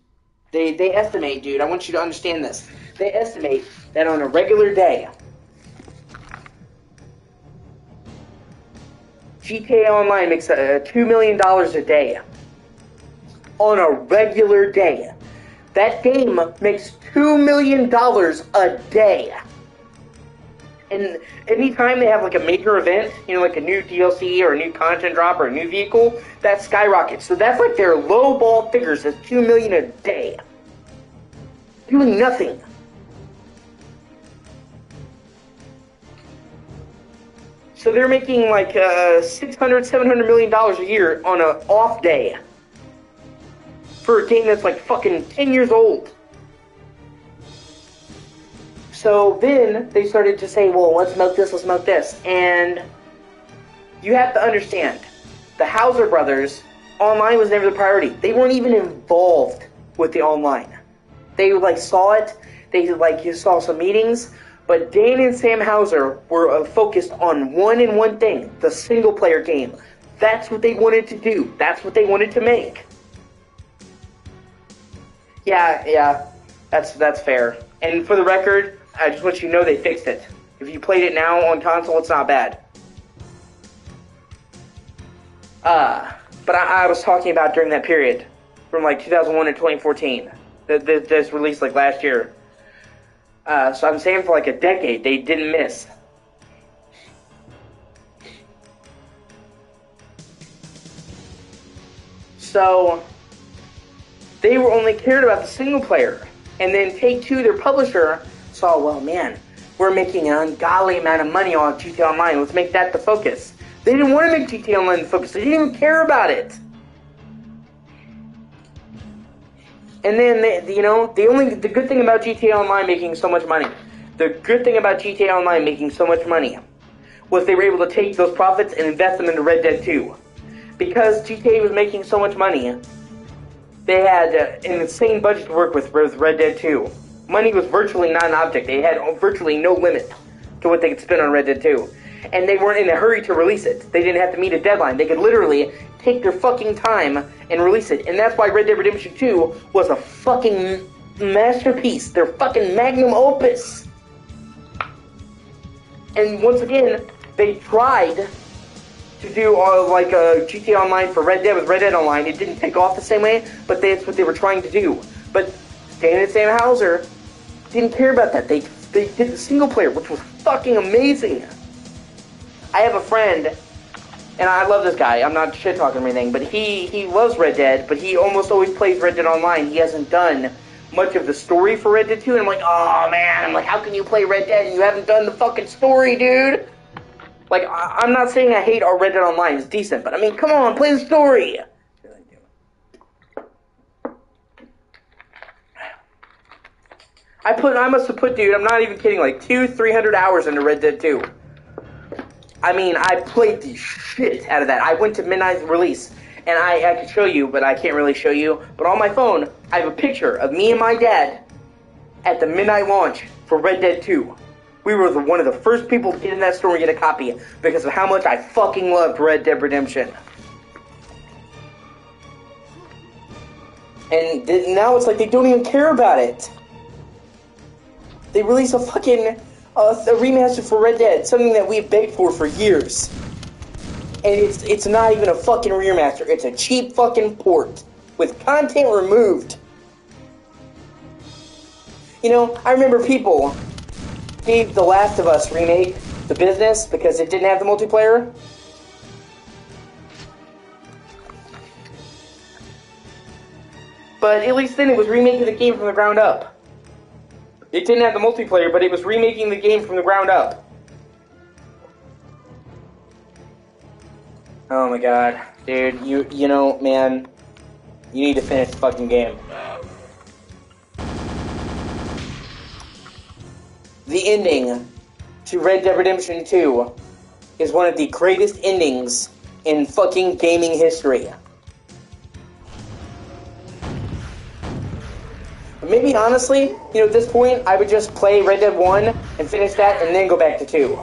They estimate, dude, I want you to understand this. They estimate that on a regular day, GTA Online makes $2 million a day. On a regular day. That game makes $2 million a day. And anytime they have like a major event, you know, like a new DLC or a new content drop or a new vehicle, that skyrockets. So that's like their low ball figures is $2 million a day. Doing nothing. So they're making like $600, $700 million a year on an off day. For a game that's like fucking 10 years old. So then they started to say, well, let's milk this. And you have to understand, the Hauser brothers, online was never the priority. They weren't even involved with the online. They like saw it, you saw some meetings, but Dan and Sam Hauser were focused on one thing, the single player game. That's what they wanted to do. That's what they wanted to make. Yeah, that's fair. And for the record, I just want you to know they fixed it. If you played it now on console, it's not bad. But I was talking about during that period, from like 2001 to 2014, this released like last year. So I'm saying for like a decade, they didn't miss. So they were only cared about the single player. And then Take-Two, their publisher, saw, well, man, we're making an ungodly amount of money on GTA Online. Let's make that the focus. They didn't want to make GTA Online the focus. They didn't even care about it. And then, the good thing about GTA Online making so much money, was they were able to take those profits and invest them into Red Dead 2. Because GTA was making so much money, they had an insane budget to work with Red Dead 2. Money was virtually not an object. They had virtually no limit to what they could spend on Red Dead 2. And they weren't in a hurry to release it. They didn't have to meet a deadline. They could literally take their fucking time and release it. And that's why Red Dead Redemption 2 was a fucking masterpiece. Their fucking magnum opus. And once again, they tried to do like a GTA Online for Red Dead with Red Dead Online. It didn't take off the same way, but that's what they were trying to do. But Dan and Sam Hauser didn't care about that. They did the single player, which was fucking amazing. I have a friend, and I love this guy. I'm not shit talking or anything, but he loves Red Dead, but he almost always plays Red Dead Online. He hasn't done much of the story for Red Dead 2, and I'm like, oh man, how can you play Red Dead and you haven't done the fucking story, dude? Like, I'm not saying I hate our Red Dead Online. It's decent, but I mean, come on, play the story. I must have put, dude, I'm not even kidding, like 300 hours into Red Dead 2. I mean, I played the shit out of that. I went to midnight release, and I could show you, but I can't really show you. But on my phone, I have a picture of me and my dad at the midnight launch for Red Dead 2. We were one of the first people to get in that store and get a copy because of how much I fucking loved Red Dead Redemption. And now it's like they don't even care about it. They release a fucking a remaster for Red Dead, something that we've begged for years. And it's not even a fucking remaster. It's a cheap fucking port with content removed. You know, I remember people gave The Last of Us remake the business because it didn't have the multiplayer. But at least then it was remaking the game from the ground up. It didn't have the multiplayer, but it was remaking the game from the ground up. Oh my god. Dude, you know, man, you need to finish the fucking game. The ending to Red Dead Redemption 2 is one of the greatest endings in fucking gaming history. maybe honestly, at this point, I would just play Red Dead 1 and finish that and then go back to 2.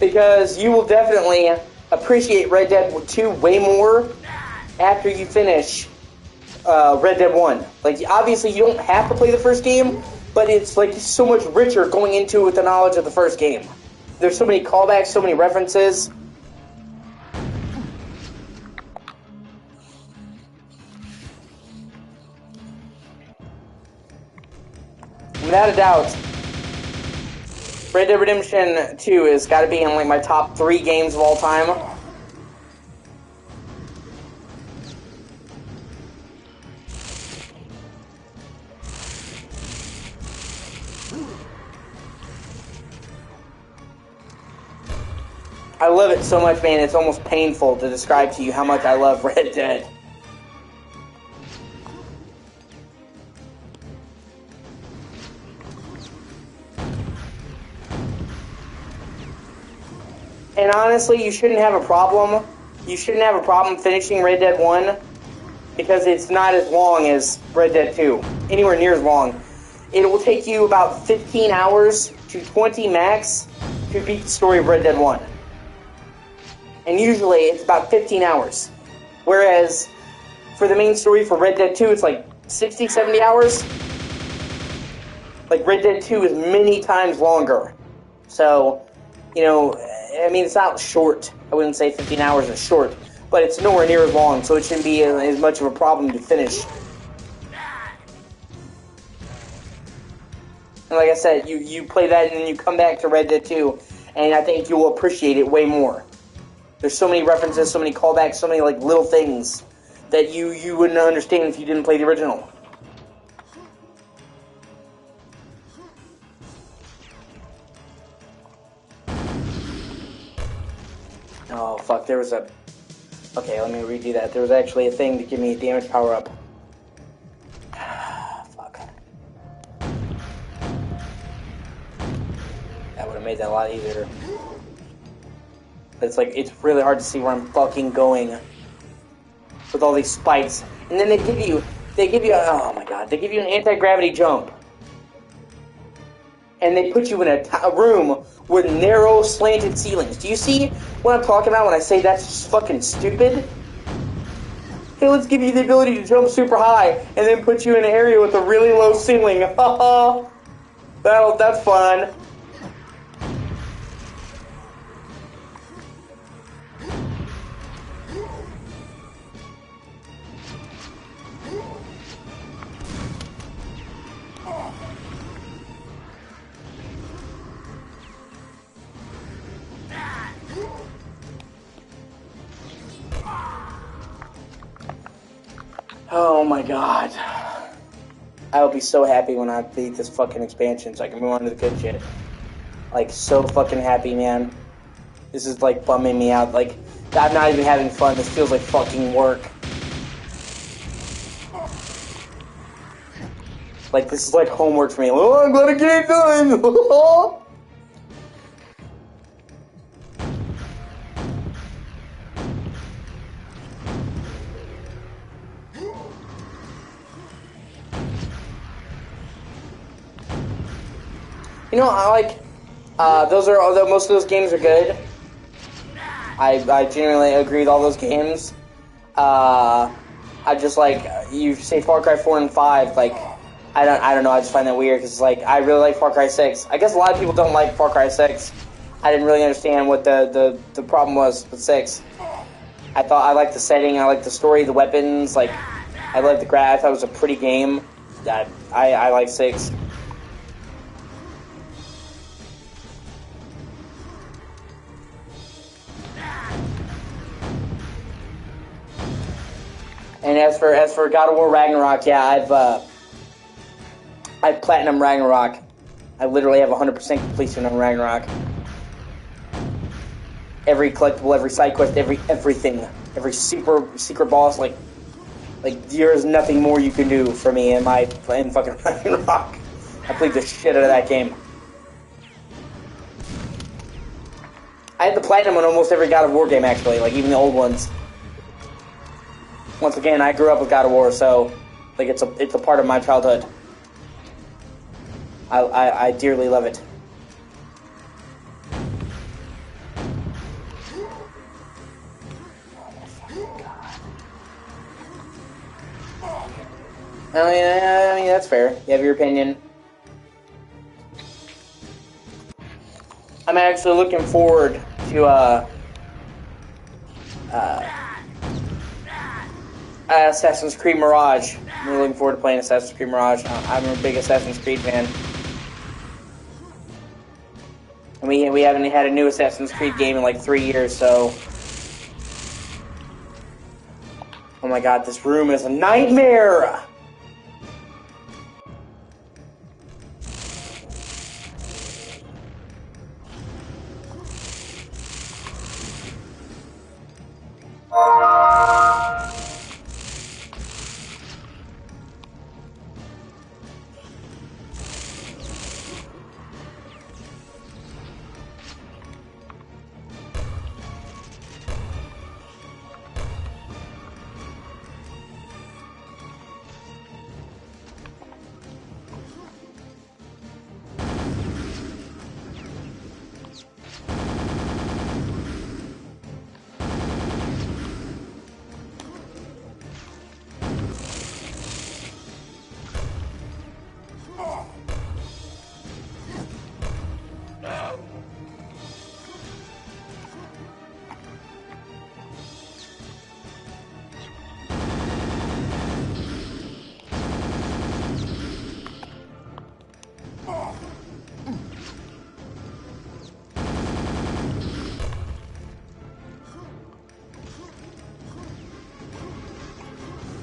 Because you will definitely appreciate Red Dead 2 way more after you finish Red Dead 1. Like, obviously, you don't have to play the first game, but it's like so much richer going into it with the knowledge of the first game. There's so many callbacks, so many references. Without a doubt, Red Dead Redemption 2 has got to be in like my top 3 games of all time. I love it so much, man, it's almost painful to describe to you how much I love Red Dead. And honestly, you shouldn't have a problem. You shouldn't have a problem finishing Red Dead 1 because it's not as long as Red Dead 2. Anywhere near as long. It will take you about 15 hours to 20 max to beat the story of Red Dead 1. And usually it's about 15 hours. Whereas for the main story for Red Dead 2, it's like 60, 70 hours. Like Red Dead 2 is many times longer. So, I mean, it's not short. I wouldn't say 15 hours is short, but it's nowhere near as long, so it shouldn't be as much of a problem to finish. And like I said, you play that and then you come back to Red Dead 2, and I think you will appreciate it way more. There's so many references, so many callbacks, so many like little things that you wouldn't understand if you didn't play the original. Oh, fuck, there was a... Okay, let me redo that. There was actually a thing to give me a damage power-up. Fuck. That would have made that a lot easier. But it's like, it's really hard to see where I'm fucking going with all these spikes. And then they give you, oh my god, they give you an anti-gravity jump. And they put you in a room with narrow, slanted ceilings. Do you see what I'm talking about when I say that's just fucking stupid? Hey, let's give you the ability to jump super high and then put you in an area with a really low ceiling. That's fun. Oh my god. I will be so happy when I beat this fucking expansion so I can move on to the good shit. Like, so fucking happy, man. This is, like, bumming me out. Like, I'm not even having fun. This feels like fucking work. Like, this is like homework for me. Oh, I'm gonna get it done! I like, although most of those games are good, I genuinely agree with all those games. I just, like, you say Far Cry 4 and 5, like, I don't know, I just find that weird, because, like, I really like Far Cry 6. I guess a lot of people don't like Far Cry 6. I didn't really understand what the problem was with 6. I liked the setting, I liked the story, the weapons, like, I liked the graph, I thought it was a pretty game. I like 6. And as for God of War Ragnarok, yeah, I've platinum Ragnarok. I literally have 100% completion on Ragnarok. Every collectible, every side quest, everything, every secret boss, like there is nothing more you can do for me in fucking Ragnarok. I played the shit out of that game. I had the platinum on almost every God of War game, actually, like even the old ones. Once again, I grew up with God of War, so like it's a part of my childhood. I dearly love it. I mean, that's fair. You have your opinion. I'm actually looking forward to Assassin's Creed Mirage. I'm really looking forward to playing Assassin's Creed Mirage. I'm a big Assassin's Creed fan. And we haven't had a new Assassin's Creed game in like 3 years, so... Oh my god, this room is a nightmare!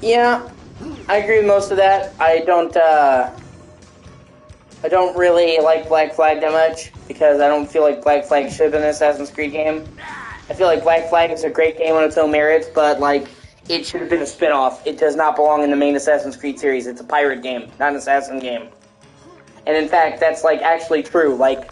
Yeah, I agree with most of that. I don't really like Black Flag that much, because I don't feel like Black Flag should have been an Assassin's Creed game. I feel like Black Flag is a great game on its own merits, but, like, it should have been a spin-off. It does not belong in the main Assassin's Creed series. It's a pirate game, not an assassin game. And in fact, that's, like, actually true. Like,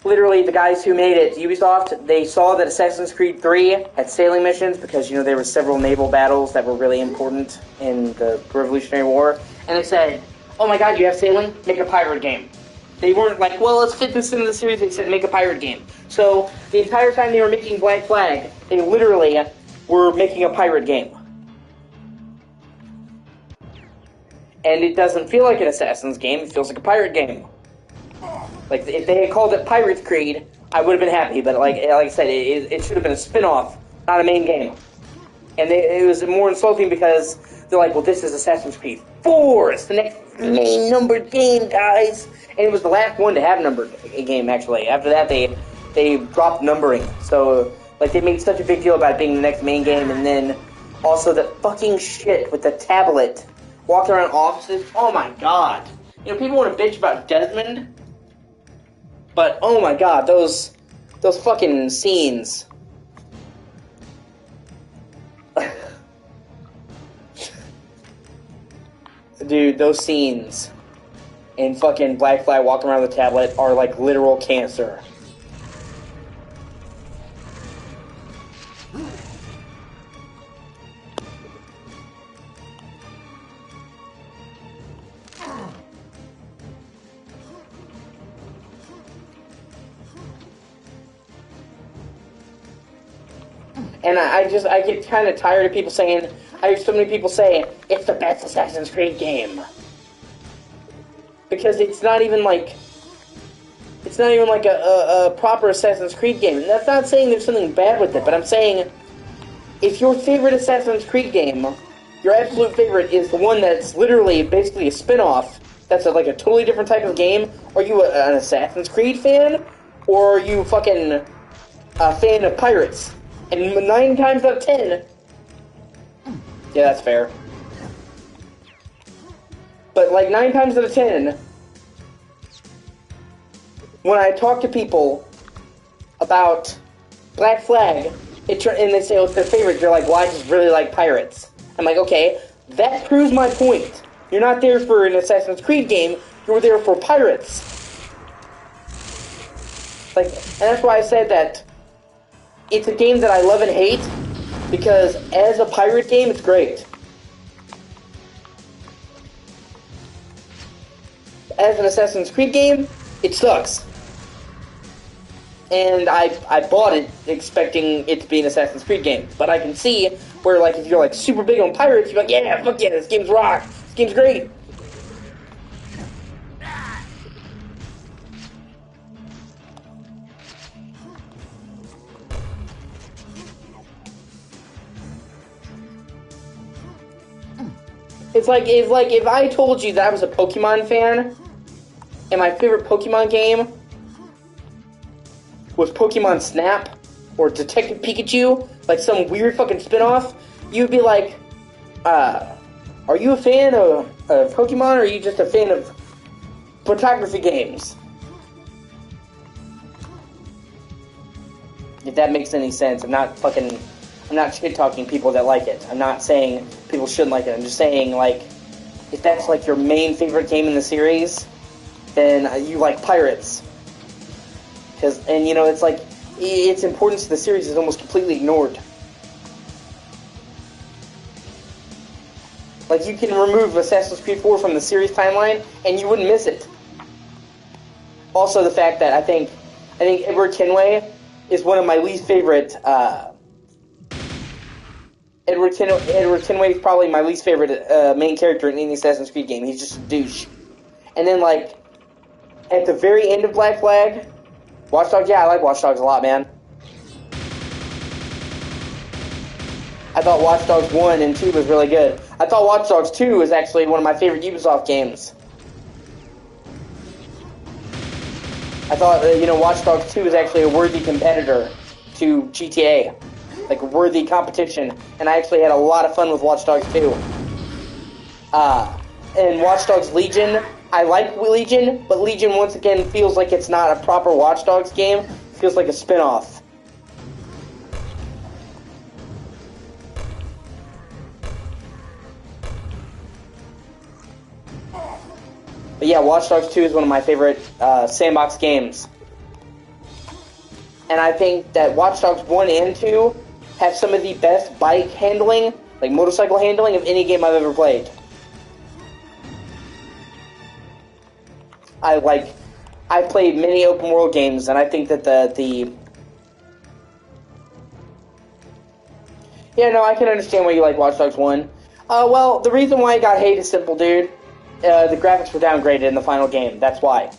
literally, the guys who made it, Ubisoft, they saw that Assassin's Creed 3 had sailing missions because, you know, there were several naval battles that were really important in the Revolutionary War. And they said, oh my god, you have sailing? Make a pirate game. They weren't like, well, let's fit this into the series. They said, make a pirate game. So, the entire time they were making Black Flag, they literally were making a pirate game. And it doesn't feel like an Assassin's game, it feels like a pirate game. Like, if they had called it Pirates Creed, I would have been happy, but like I said, it should have been a spin-off, not a main game. And it was more insulting because they're like, well, this is Assassin's Creed 4, it's the next main numbered game, guys! And it was the last one to have numbered a game, actually. After that, they dropped numbering. So, like, they made such a big deal about it being the next main game, and then also the fucking shit with the tablet, walking around offices, oh my god. You know, people want to bitch about Desmond, but oh my god, those fucking scenes. Dude, those scenes in fucking Black Flag walking around the tablet are like literal cancer. And I get kind of tired of people saying, I hear so many people say, it's the best Assassin's Creed game. Because it's not even like a proper Assassin's Creed game. And that's not saying there's something bad with it, but I'm saying, if your favorite Assassin's Creed game, your absolute favorite, is the one that's literally basically a spin-off, that's like a totally different type of game, are you an Assassin's Creed fan? Or are you fucking a fan of pirates? And 9 times out of 10... Yeah, that's fair. But, like, 9 times out of 10, when I talk to people about Black Flag, and they say, oh, it's their favorite, they're like, well, I just really like pirates. I'm like, okay, that proves my point. You're not there for an Assassin's Creed game, you're there for pirates. Like, and that's why I said that it's a game that I love and hate because as a pirate game, it's great. As an Assassin's Creed game, it sucks. And I bought it expecting it to be an Assassin's Creed game. But I can see where, like, if you're, like, super big on pirates, you're like, yeah, fuck yeah, this game's rock. This game's great. It's like if I told you that I was a Pokemon fan, and my favorite Pokemon game was Pokemon Snap or Detective Pikachu, like some weird fucking spinoff, you'd be like, are you a fan of Pokemon, or are you just a fan of photography games? If that makes any sense. I'm not shit-talking people that like it. I'm not saying people shouldn't like it. I'm just saying, like, if that's, like, your main favorite game in the series, then you like pirates. And, you know, it's like, its importance to the series is almost completely ignored. Like, you can remove Assassin's Creed 4 from the series timeline, and you wouldn't miss it. Also, the fact that I think Edward Kenway is one of my least favorite, Edward Kenway is probably my least favorite main character in any Assassin's Creed game. He's just a douche. And then, like, at the very end of Black Flag, Watch Dogs, yeah, I like Watch Dogs a lot, man. I thought Watch Dogs 1 and 2 was really good. I thought Watch Dogs 2 was actually one of my favorite Ubisoft games. I thought, Watch Dogs 2 was actually a worthy competitor to GTA. Like, a worthy competition. And I actually had a lot of fun with Watch Dogs 2. And Watch Dogs Legion, I like Legion, but Legion, once again, feels like it's not a proper Watch Dogs game. It feels like a spin-off. But yeah, Watch Dogs 2 is one of my favorite sandbox games. And I think that Watch Dogs 1 and 2 have some of the best bike handling, like motorcycle handling, of any game I've ever played. I've played many open world games, and I think that yeah, no, I can understand why you like Watch Dogs 1. Well, the reason why it got hate is simple, dude. The graphics were downgraded in the final game. That's why.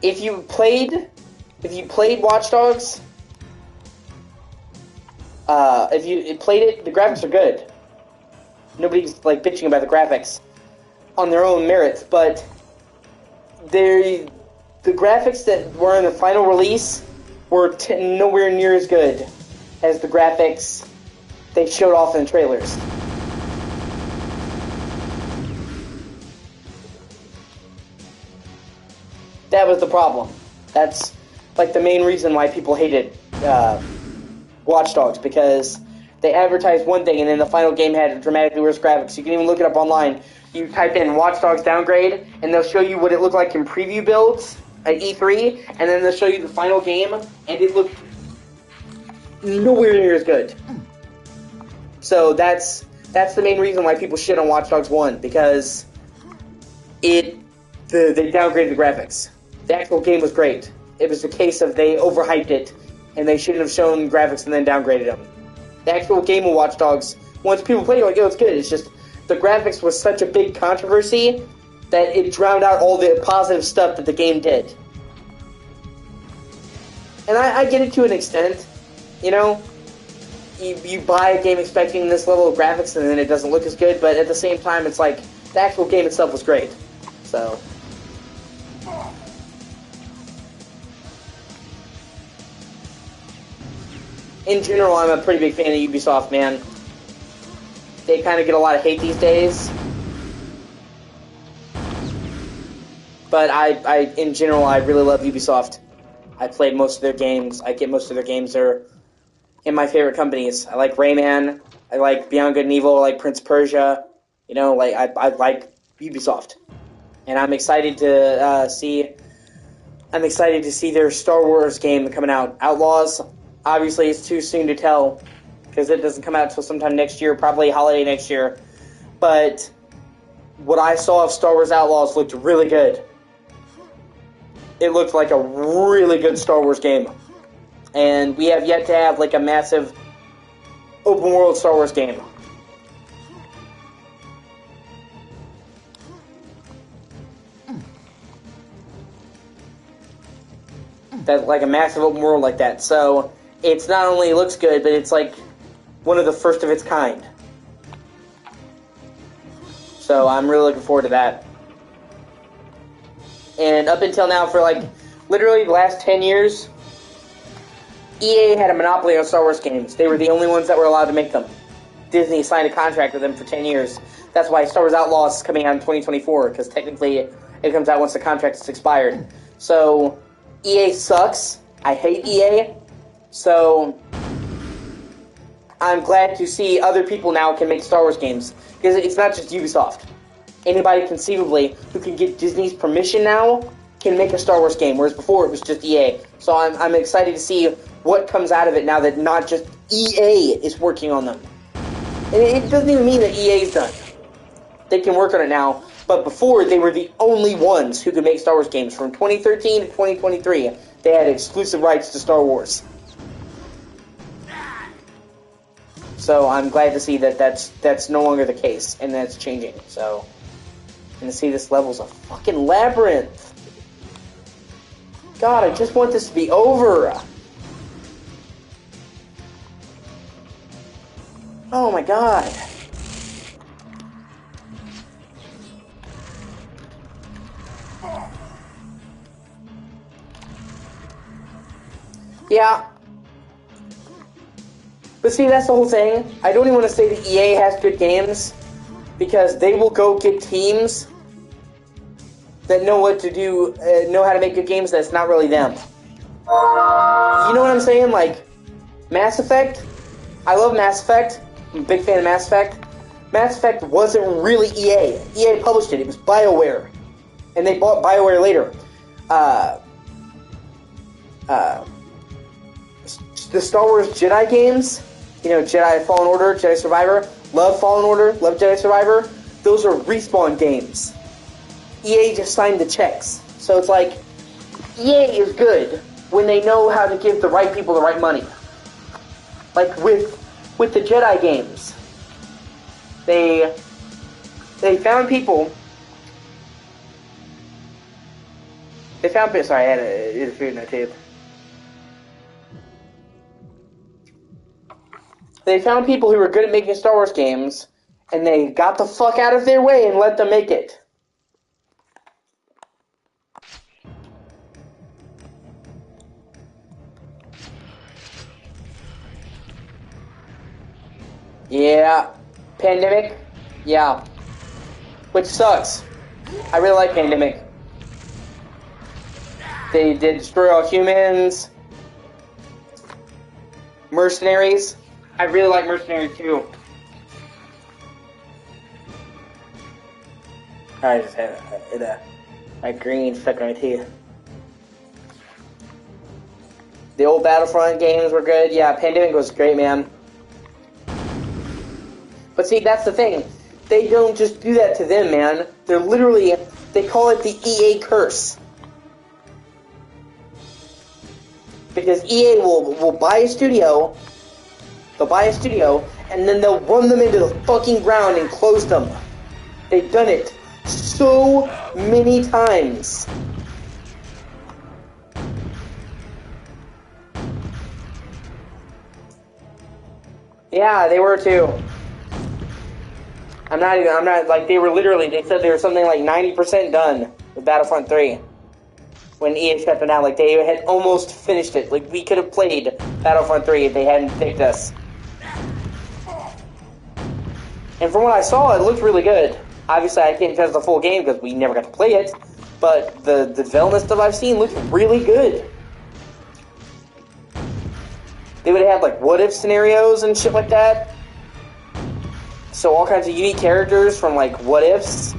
If you played Watch Dogs, if you played it, the graphics are good. Nobody's like bitching about the graphics on their own merits, but the graphics that were in the final release were nowhere near as good as the graphics they showed off in the trailers. That was the problem. That's like the main reason why people hated Watch Dogs, because they advertised one thing and then the final game had dramatically worse graphics. You can even look it up online. You type in Watch Dogs downgrade and they'll show you what it looked like in preview builds at E3, and then they'll show you the final game and it looked nowhere near as good. So that's the main reason why people shit on Watch Dogs 1, because they downgraded the graphics. The actual game was great. It was a case of they overhyped it, and they shouldn't have shown graphics and then downgraded them. The actual game of Watch Dogs, once people played it, like, yo, it's good. It's just the graphics was such a big controversy that it drowned out all the positive stuff that the game did. And I get it to an extent. You know, you buy a game expecting this level of graphics and then it doesn't look as good, but at the same time, it's like, the actual game itself was great. So... in general, I'm a pretty big fan of Ubisoft, man. They kind of get a lot of hate these days. But in general, I really love Ubisoft. I played most of their games. I get most of their games. They're in my favorite companies. I like Rayman. I like Beyond Good and Evil. I like Prince of Persia. You know, like I like Ubisoft. and I'm excited to see. I'm excited to see their Star Wars game coming out. Outlaws, obviously, it's too soon to tell because it doesn't come out until sometime next year, probably holiday next year. But what I saw of Star Wars Outlaws looked really good. It looked like a really good Star Wars game, and we have yet to have like a massive open world Star Wars game. That like a massive open world like that. So it's not only looks good, but it's like one of the first of its kind. So I'm really looking forward to that. And up until now, for like literally the last 10 years, EA had a monopoly on Star Wars games. They were the only ones that were allowed to make them. Disney signed a contract with them for 10 years. That's why Star Wars Outlaws is coming out in 2024, because technically it comes out once the contract is expired. So EA sucks. I hate EA. So I'm glad to see other people now can make Star Wars games, because it's not just Ubisoft. Anybody conceivably who can get Disney's permission now can make a Star Wars game, whereas before it was just EA. So I'm excited to see what comes out of it now that not just EA is working on them. And it doesn't even mean that EA's done. They can work on it now, but before they were the only ones who could make Star Wars games. From 2013 to 2023, they had exclusive rights to Star Wars. So I'm glad to see that that's no longer the case, and that's changing. So, and to see this level's a fucking labyrinth. God, I just want this to be over. Oh my god. Yeah. But see, that's the whole thing. I don't even want to say that EA has good games, because they will go get teams that know what to do, know how to make good games that's not really them. You know what I'm saying? Like, Mass Effect. I love Mass Effect. I'm a big fan of Mass Effect. Mass Effect wasn't really EA. EA published it. It was BioWare. And they bought BioWare later. The Star Wars Jedi games, you know, Jedi Fallen Order, Jedi Survivor, love Fallen Order, love Jedi Survivor, those are Respawn games. EA just signed the checks. So it's like, EA is good when they know how to give the right people the right money. Like with the Jedi games. They found people. Sorry, I had to eat a food in my teeth. They found people who were good at making Star Wars games, and they got the fuck out of their way and let them make it. Yeah. Pandemic? Yeah. Which sucks. I really like Pandemic. They did destroy all humans. Mercenaries. I really like Mercenaries too. I just had my green stuck on my teeth. The old Battlefront games were good. Yeah, Pandemic was great, man. But see, that's the thing. They don't just do that to them, man. They're literally, they call it the EA curse. Because EA will buy a studio, they'll buy a studio, and then they'll run them into the fucking ground and close them. They've done it so many times. Yeah, they were too. I'm not, like, they said they were something like 90% done with Battlefront 3. When EA shut them down, like, they had almost finished it. Like, we could have played Battlefront 3 if they hadn't picked us. And from what I saw, it looked really good. Obviously, I can't test the full game because we never got to play it, but the development stuff I've seen looks really good. They would have had, like, what-if scenarios and shit like that. So all kinds of unique characters from, like, what-ifs.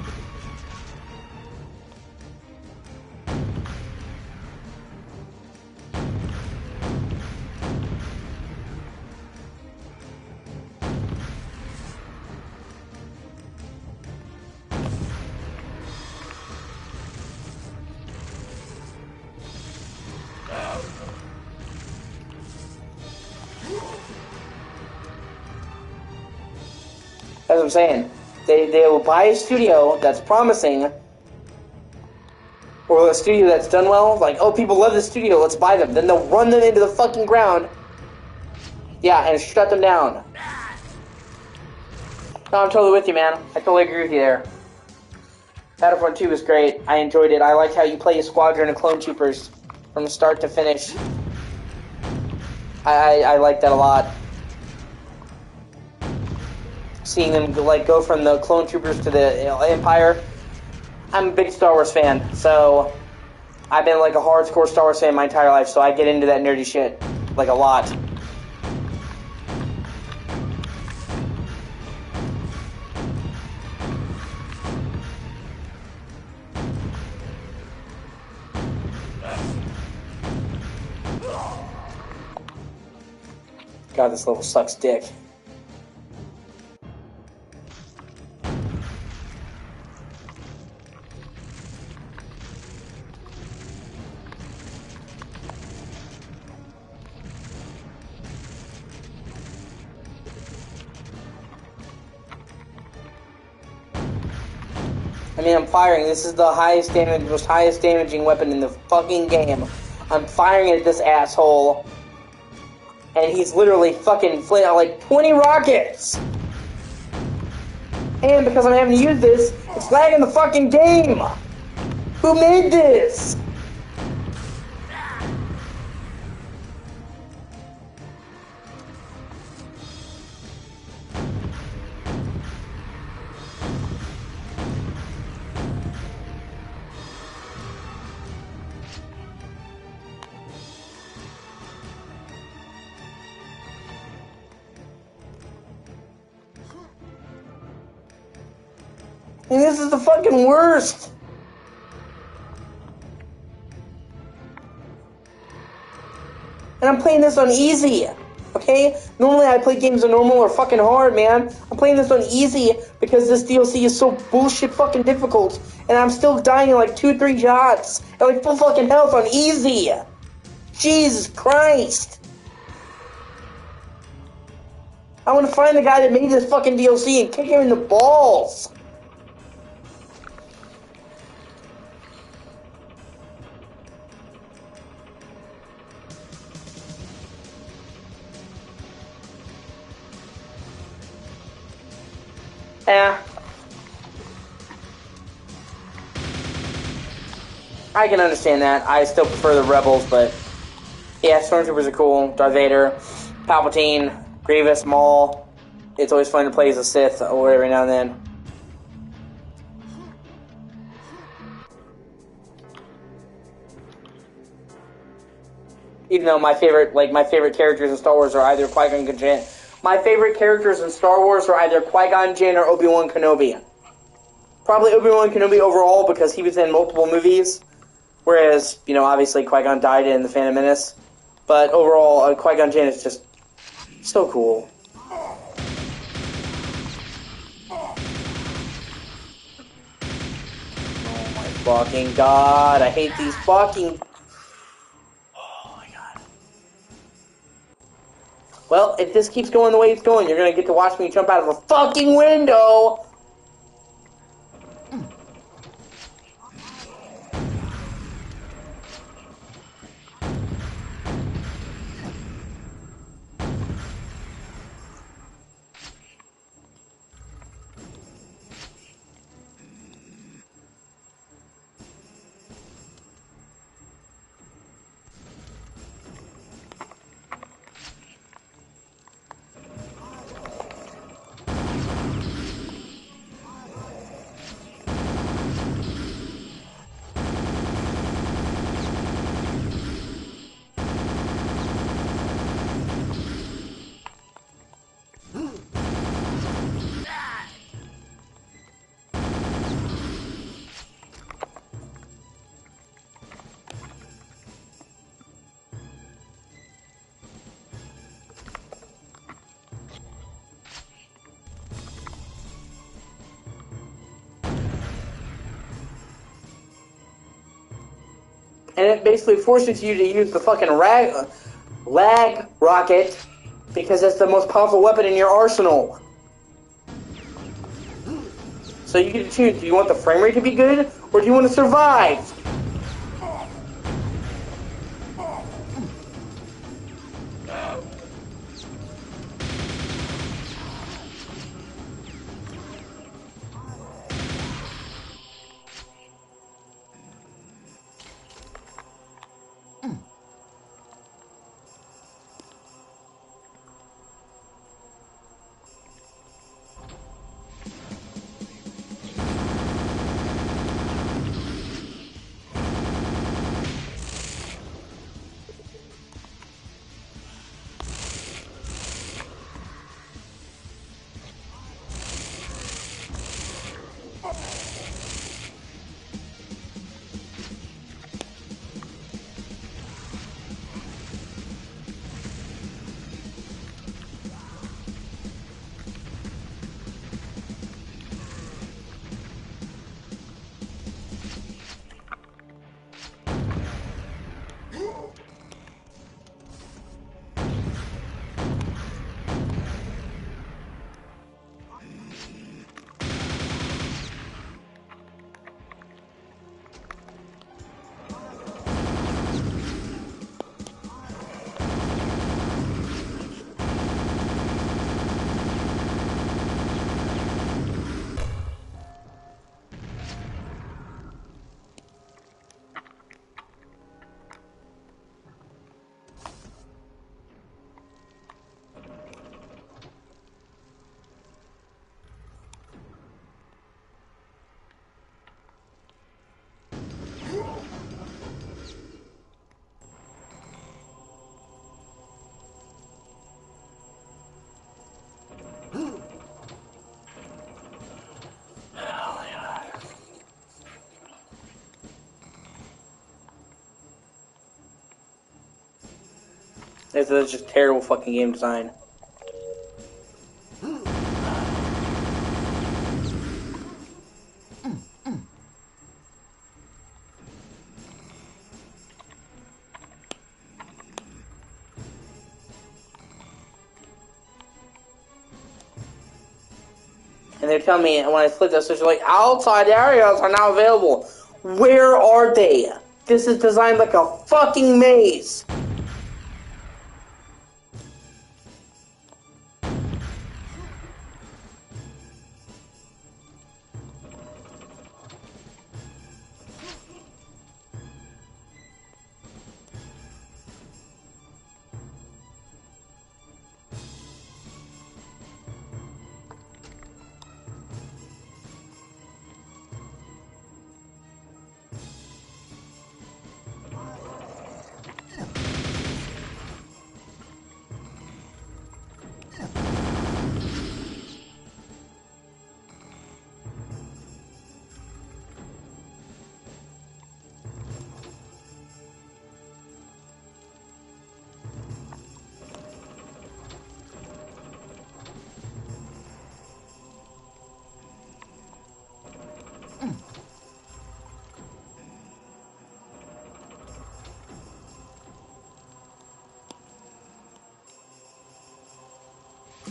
saying. They will buy a studio that's promising, or a studio that's done well, like, oh, people love this studio, let's buy them. Then they'll run them into the fucking ground, yeah, and shut them down. No, I'm totally with you, man. I totally agree with you there. Battlefront 2 was great. I enjoyed it. I liked how you play a squadron of clone troopers from start to finish. I liked that a lot. Seeing them like go from the clone troopers to the Empire. I'm a big Star Wars fan, so I've been like a hardcore Star Wars fan my entire life, so I get into that nerdy shit like a lot. God, this level sucks dick. I mean, I'm firing. This is the highest damage, most highest damaging weapon in the fucking game. I'm firing at this asshole. And he's literally fucking flinging like 20 rockets! And because I'm having to use this, it's lagging the fucking game! Who made this? And this is the fucking worst! And I'm playing this on easy, okay? Normally I play games on normal or fucking hard, man. I'm playing this on easy because this DLC is so bullshit fucking difficult. And I'm still dying in like 2 or 3 shots. At like full fucking health on easy. Jesus Christ. I want to find the guy that made this fucking DLC and kick him in the balls. I can understand that. I still prefer the Rebels, but yeah, Stormtroopers are cool. Darth Vader, Palpatine, Grievous, Maul. It's always fun to play as a Sith or every now and then. Even though my favorite characters in Star Wars are either Qui-Gon Jinn. My favorite characters in Star Wars are either Qui-Gon Jinn or Obi-Wan Kenobi. Probably Obi-Wan Kenobi overall because he was in multiple movies. Whereas, you know, obviously Qui-Gon died in The Phantom Menace. But overall, Qui-Gon Jinn is just so cool. Oh my fucking god, I hate these fucking... Oh my god. Well, if this keeps going the way it's going, you're gonna get to watch me jump out of a fucking window! And it basically forces you to use the fucking lag rocket because it's the most powerful weapon in your arsenal. So you get to choose, do you want the frame rate to be good, or do you want to survive? This is just terrible fucking game design. And they're telling me when I click this, they're like, outside areas are now available. Where are they? This is designed like a fucking maze.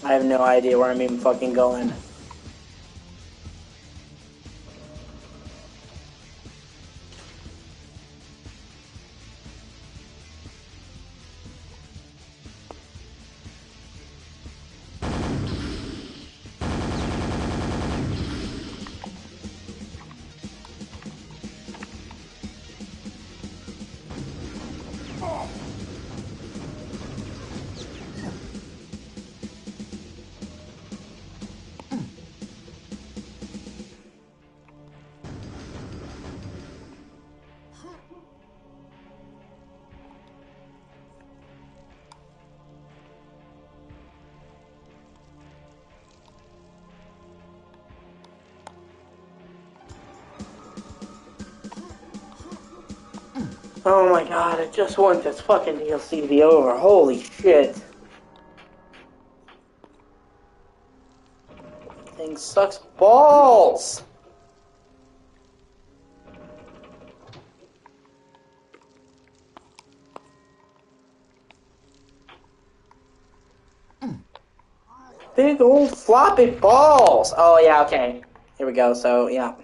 I have no idea where I'm even fucking going. Oh my god, I just want this fucking DLC to be over. Holy shit. Thing sucks balls. Big old floppy balls. Oh yeah, okay. Here we go. So yeah.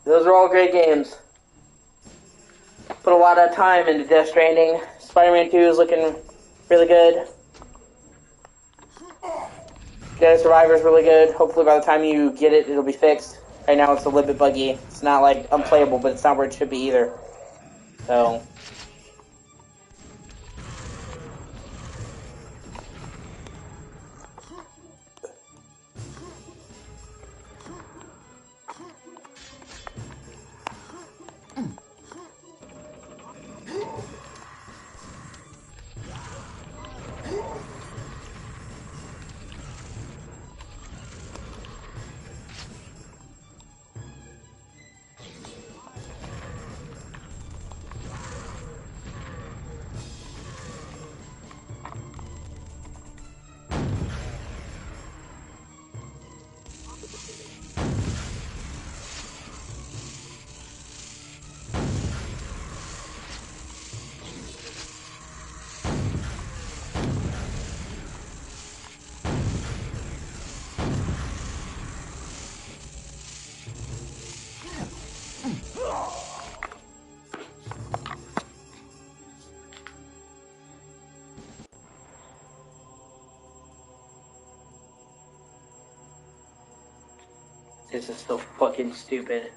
Those are all great games. Put a lot of time into Death Stranding. Spider-Man 2 is looking really good. Jedi Survivor is really good. Hopefully by the time you get it, it'll be fixed. Right now it's a little bit buggy. It's not like unplayable, but it's not where it should be either. So... This is so fucking stupid.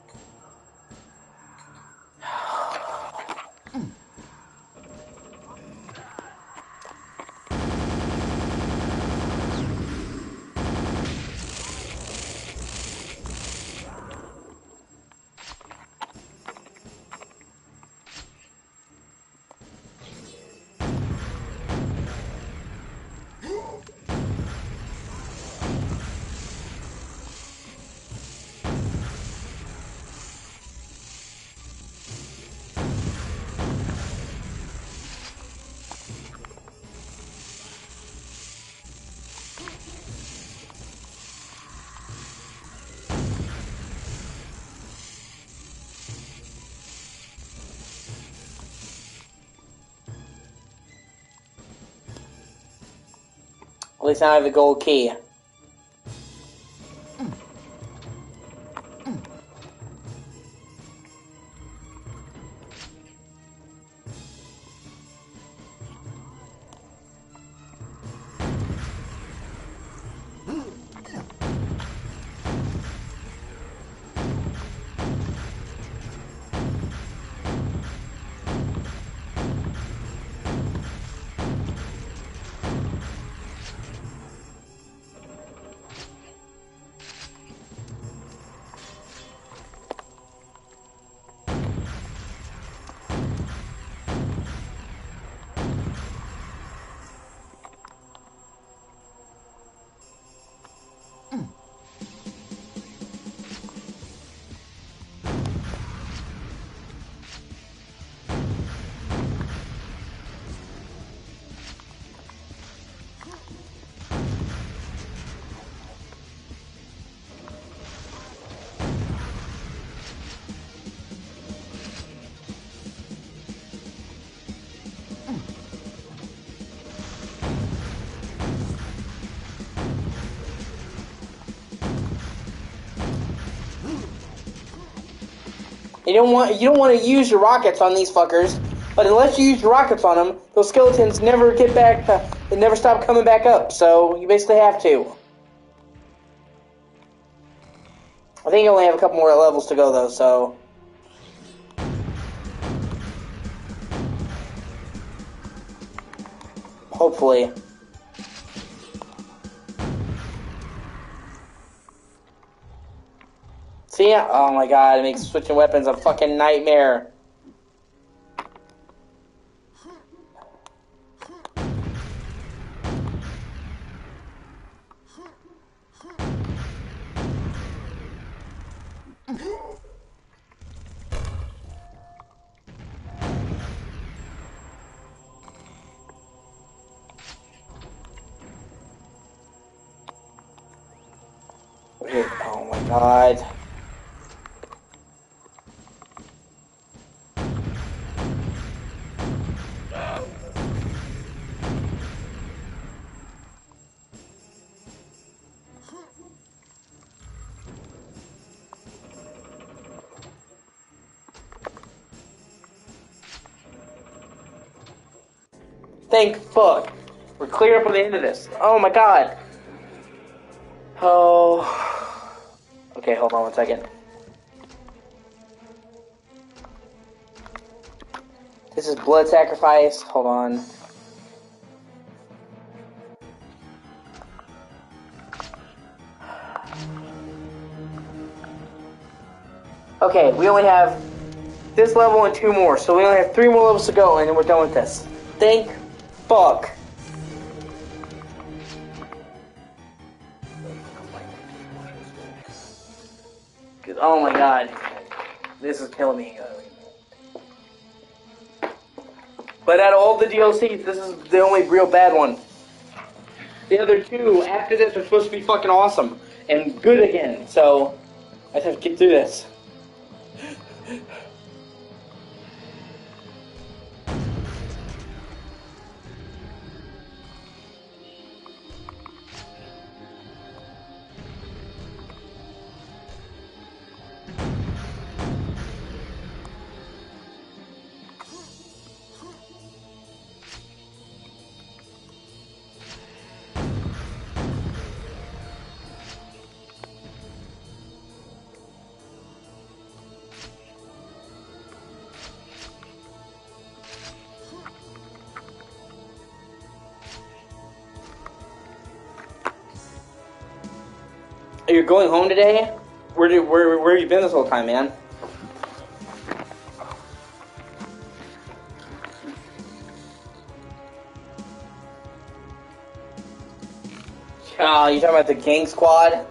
At least now I have the gold key. You don't want to use your rockets on these fuckers, but unless you use your rockets on them, those skeletons never get back. They never stop coming back up. So you basically have to. I think you only have a couple more levels to go though. So hopefully. See? Oh my god, it makes switching weapons a fucking nightmare. Oh my god. Thank fuck. We're clear up on the end of this. Oh my god. Oh. Okay, hold on one second. This is blood sacrifice. Hold on. Okay, we only have this level and 2 more, so we only have 3 more levels to go, and then we're done with this. Thank fuck. Oh my god. This is killing me. But out of all the DLCs, this is the only real bad one. The other 2 after this are supposed to be fucking awesome and good again, so I just have to get through this. You're going home today? Where have you been this whole time, man? Oh, you talking about the gang squad?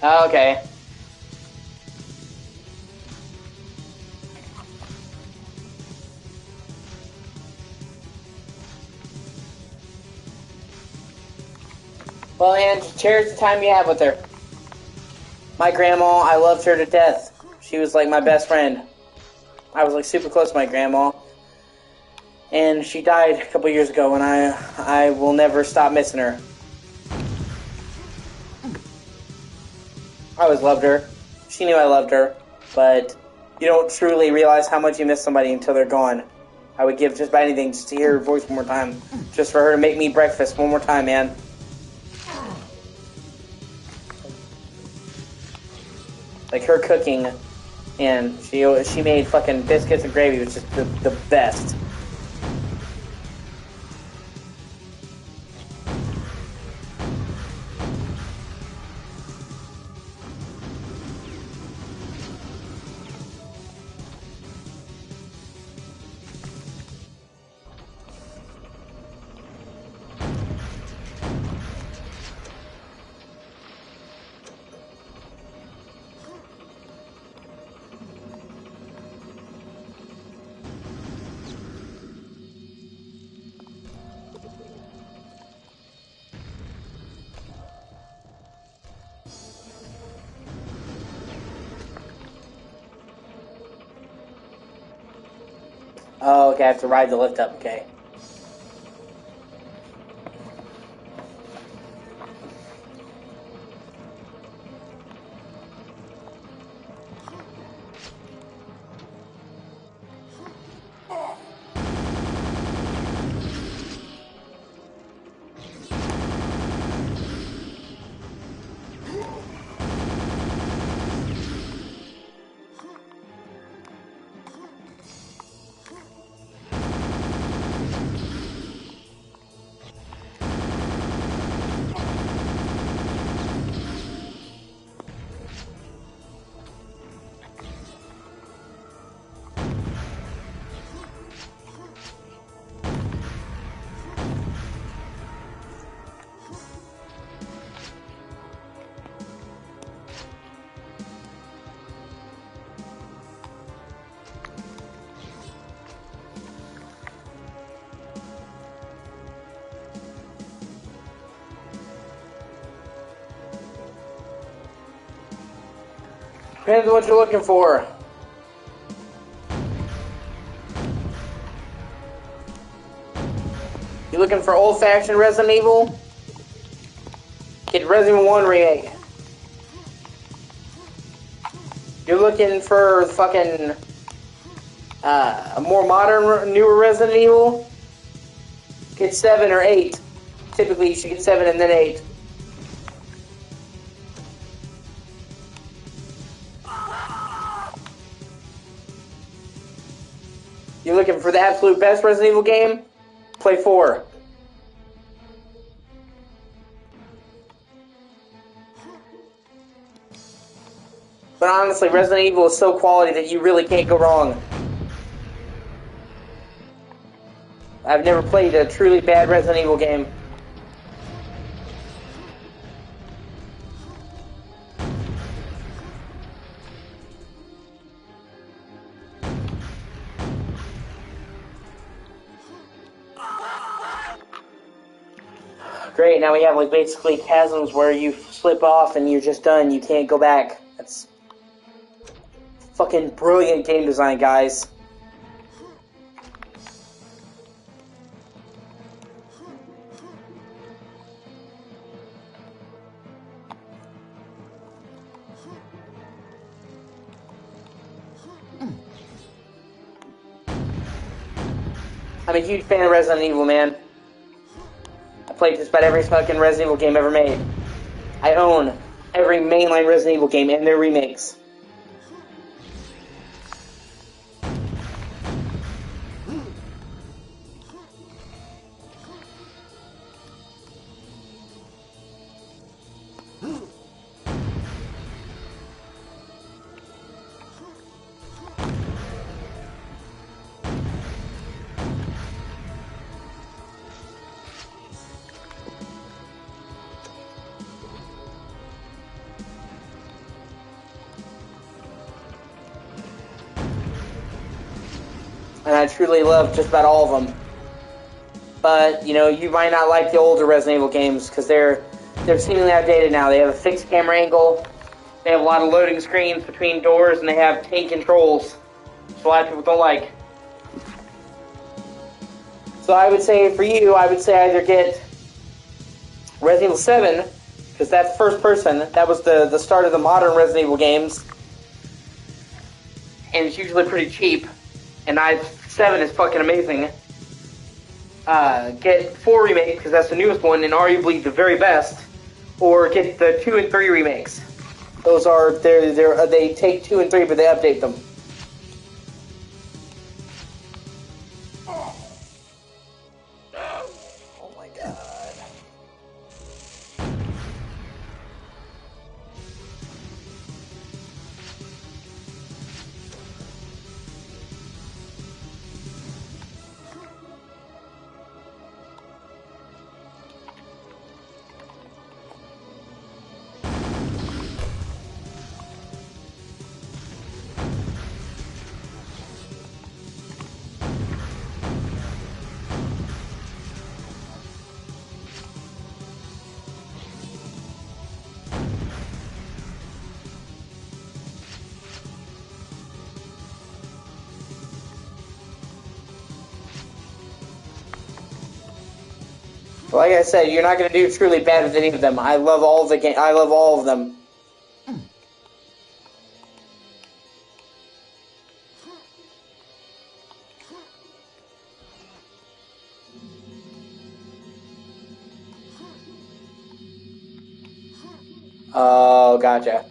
Oh, okay. Well, and cherish the time you have with her. My grandma, I loved her to death. She was like my best friend. I was like super close to my grandma. And she died a couple years ago, and I will never stop missing her. I always loved her. She knew I loved her, but you don't truly realize how much you miss somebody until they're gone. I would give just about anything just to hear her voice one more time. Just for her to make me breakfast one more time, man. Like her cooking, and she made fucking biscuits and gravy, which is the best. Oh, okay, I have to ride the lift up, okay. Depends on what you're looking for. You looking for old-fashioned Resident Evil? Get Resident Evil 1 remake. You're looking for fucking a more modern, newer Resident Evil? Get 7 or 8. Typically, you should get 7 and then 8. You're looking for the absolute best Resident Evil game? Play 4. But honestly, Resident Evil is so quality that you really can't go wrong. I've never played a truly bad Resident Evil game. Great, now we have like basically chasms where you slip off and you're just done. You can't go back. That's fucking brilliant game design, guys. I'm a huge fan of Resident Evil, man. I played just about every fucking Resident Evil game ever made. I own every mainline Resident Evil game and their remakes. And I truly love just about all of them. But, you know, you might not like the older Resident Evil games because they're seemingly outdated now. They have a fixed camera angle, they have a lot of loading screens between doors, and they have tank controls, which a lot of people don't like. So I would say for you, I would say either get Resident Evil 7, because that's first person. That was the start of the modern Resident Evil games. And it's usually pretty cheap. And 7 is fucking amazing. Get 4 remake, because that's the newest one, and arguably the very best. Or get the 2 and 3 remakes. Those are, they take 2 and 3, but they update them. Oh my god. Like I said, you're not going to do truly bad with any of them. I love all of the game. I love all of them. Oh, gotcha.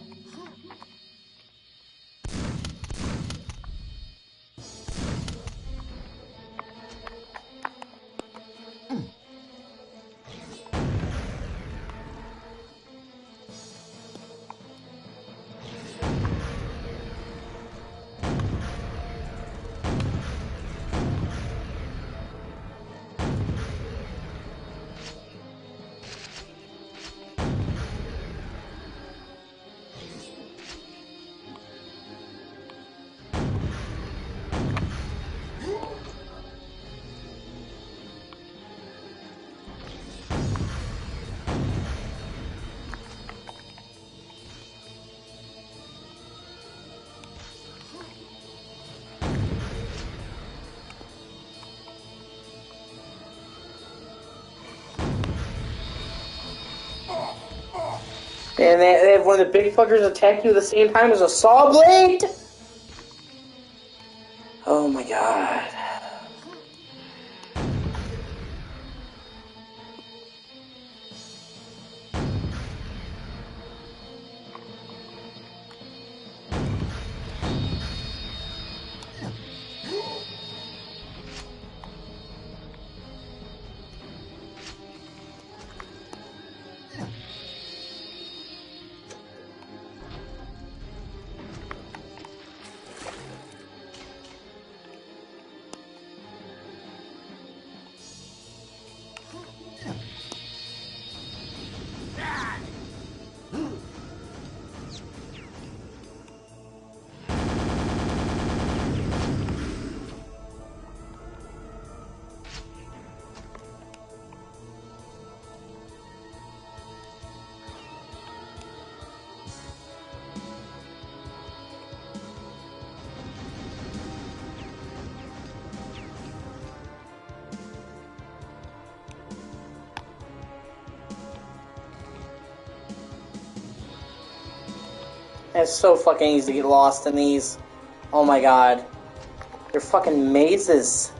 And they have one of the big fuckers attack you at the same time as a saw blade? Oh my god. It's so fucking easy to get lost in these. Oh my god. They're fucking mazes.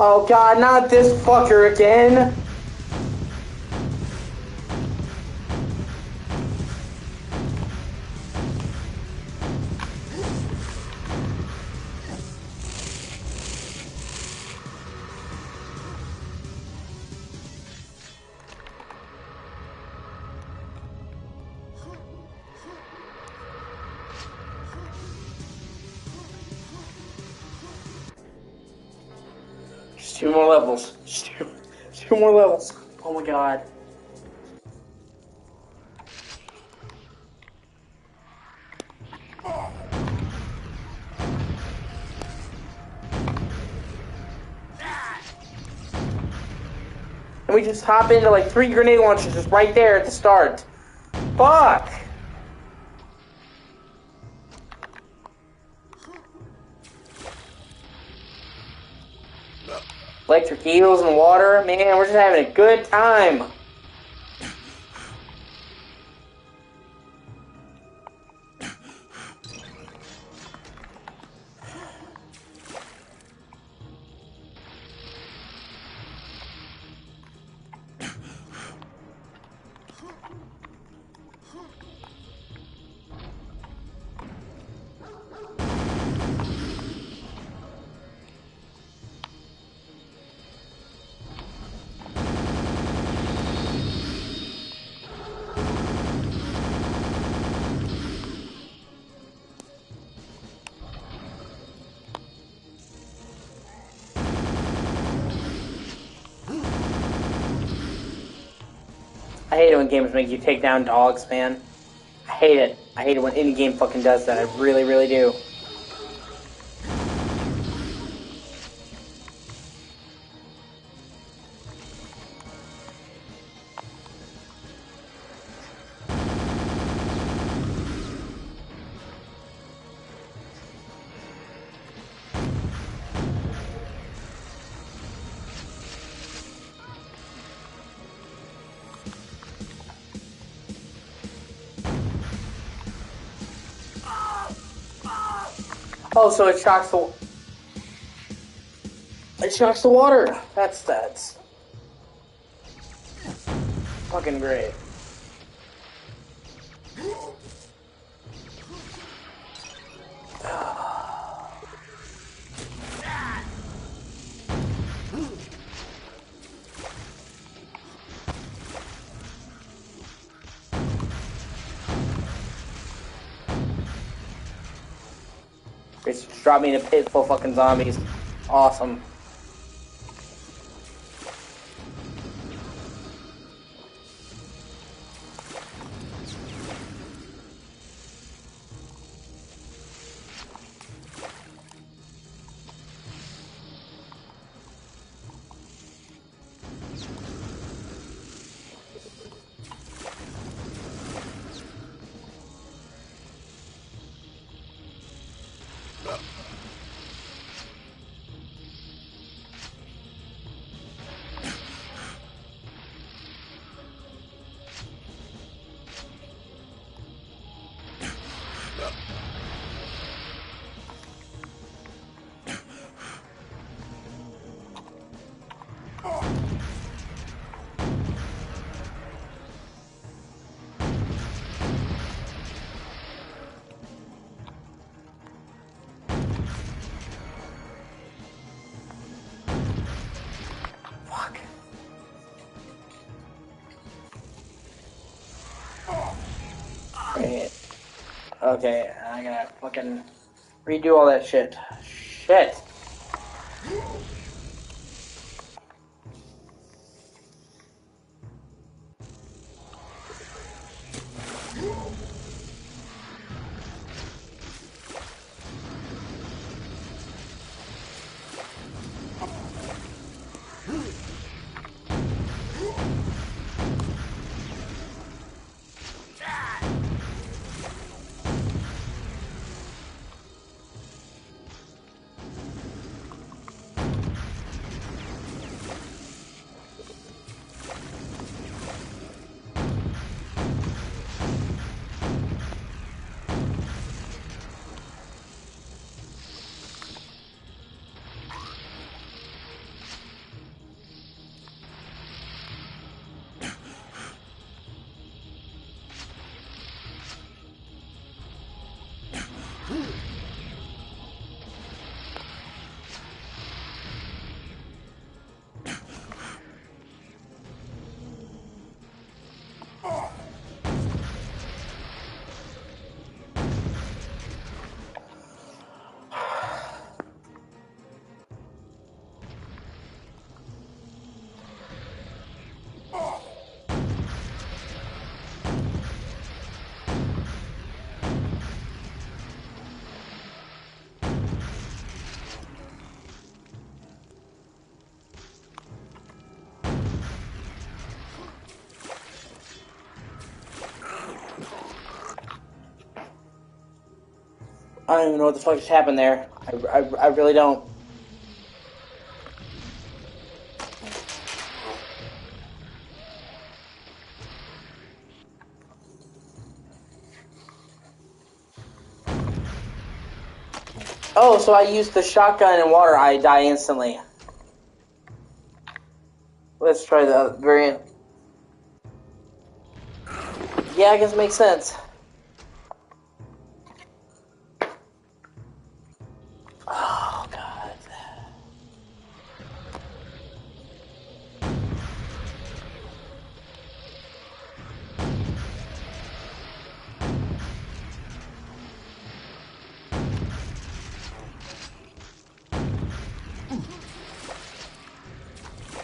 Oh god, not this fucker again! Just two more levels. Just two more levels. Oh my god. And we just hop into like 3 grenade launchers just right there at the start. Fuck! Electric eels and water. Man, we're just having a good time. I hate it when games make you take down dogs, man. I hate it. I hate it when any game fucking does that. I really, really do. Oh, so it shocks the water. That's fucking great. Just drop me in a pit full of fucking zombies. Awesome. Okay, I gotta fucking redo all that shit. Shit. I don't even know what the fuck just happened there. I really don't. Oh, so I used the shotgun in water, I die instantly. Let's try the other variant. Yeah, I guess it makes sense. Oh, God.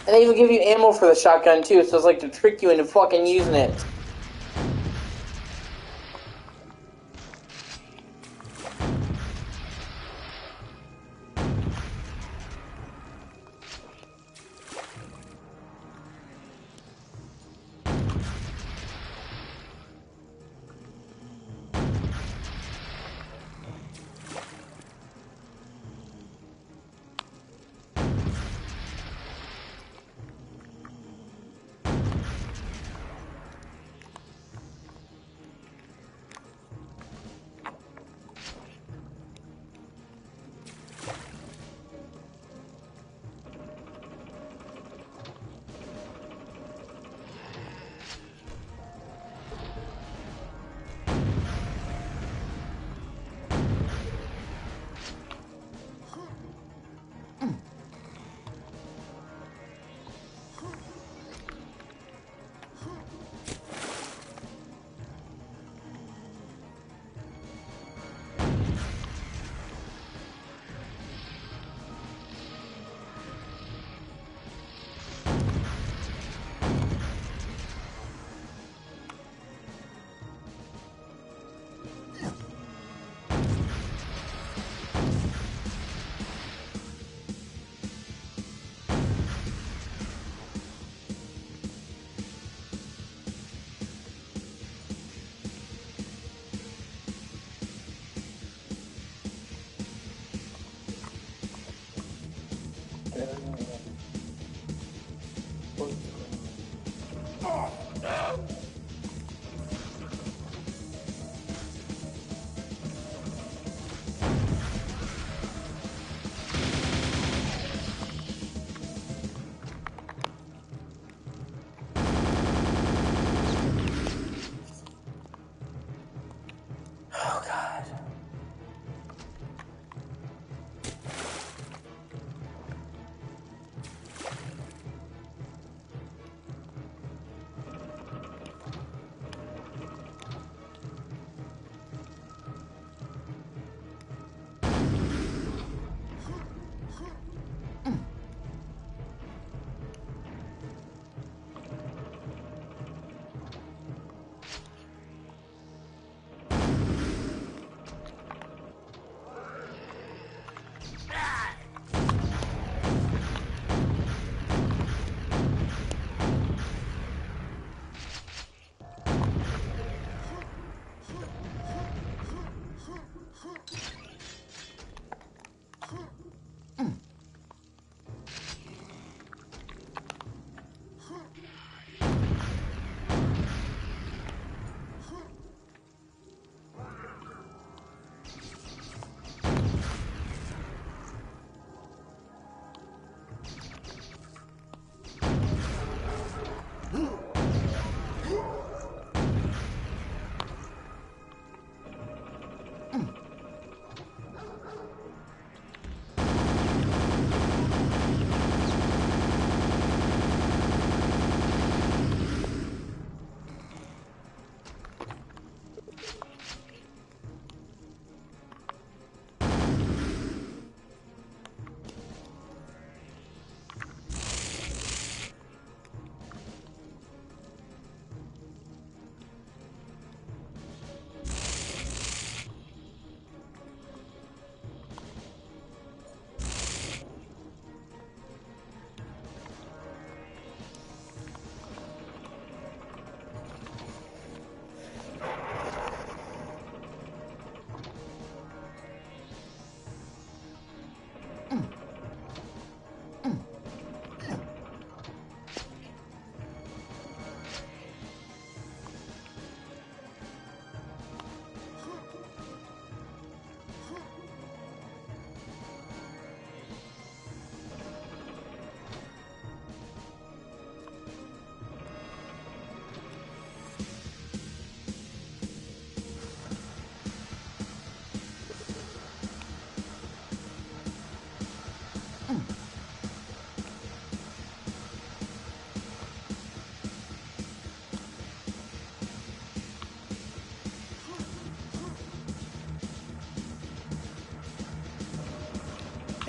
And they even give you ammo for the shotgun, too, so it's like to trick you into fucking using it.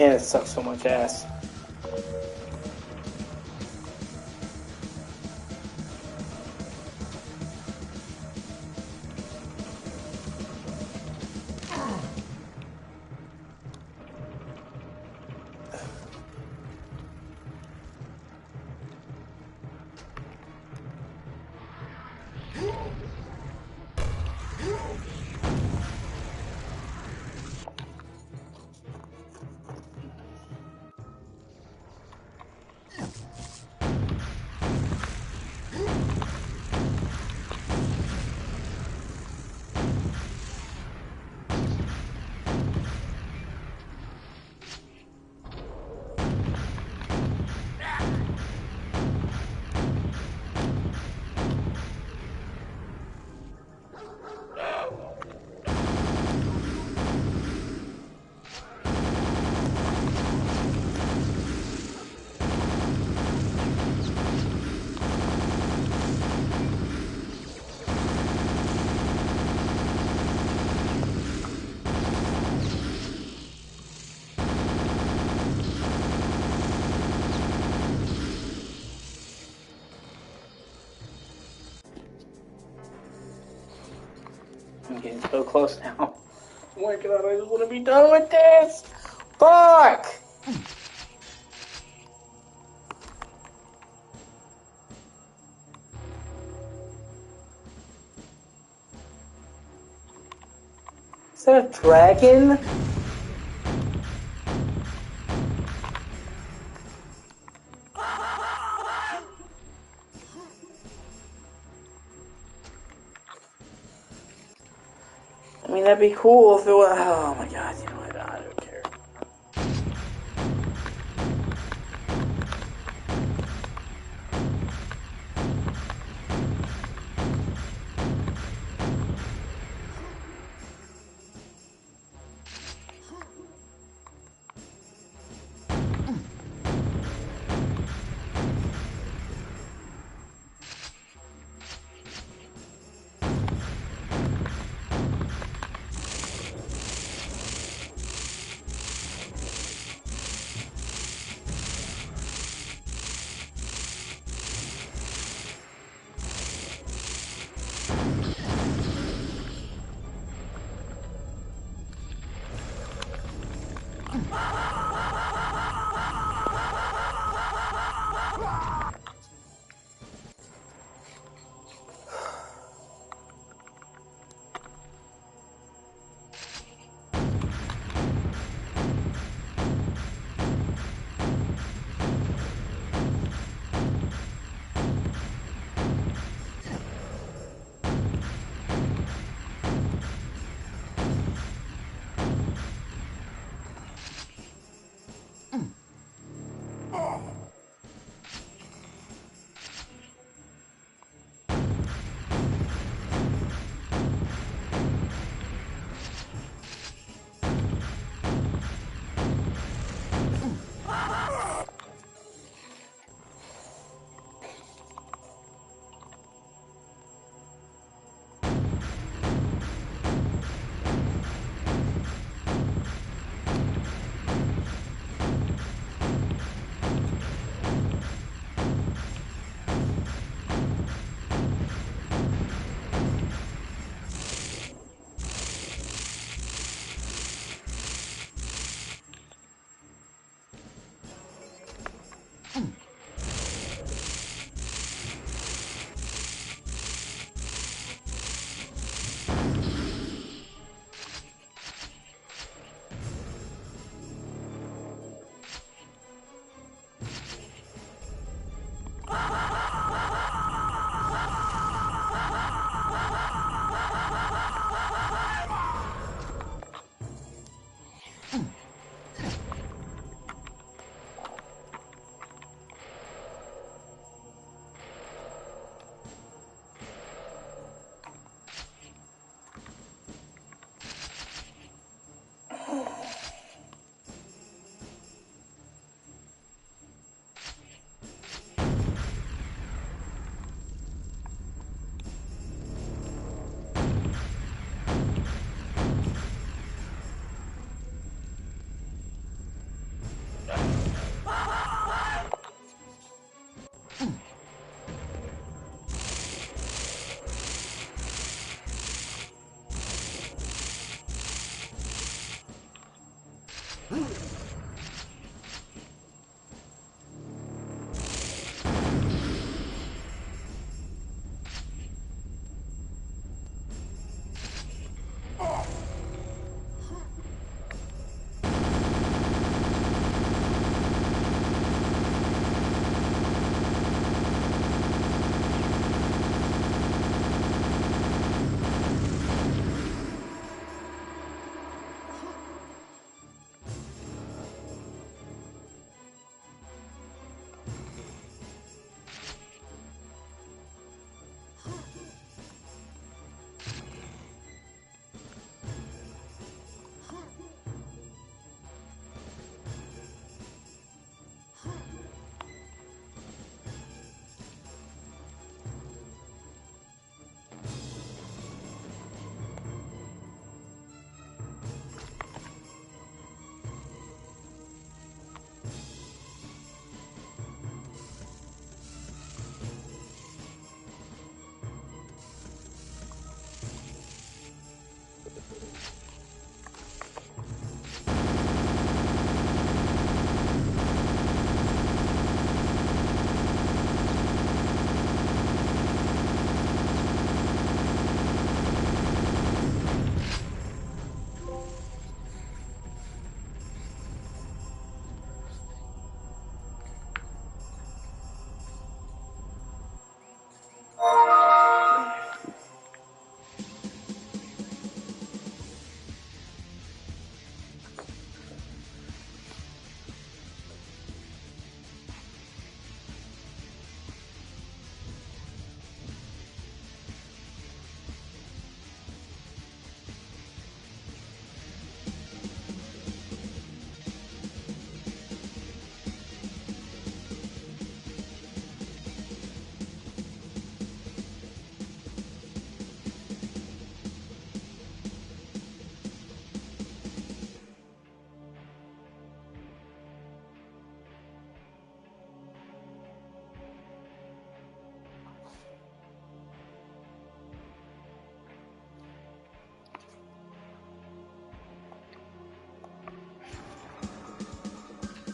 Man, it sucks so much ass. I'm getting so close now. Oh my god, I just want to be done with this! Fuck! Is that a dragon? I mean, that'd be cool if it was. Oh my god, you know what? I don't care.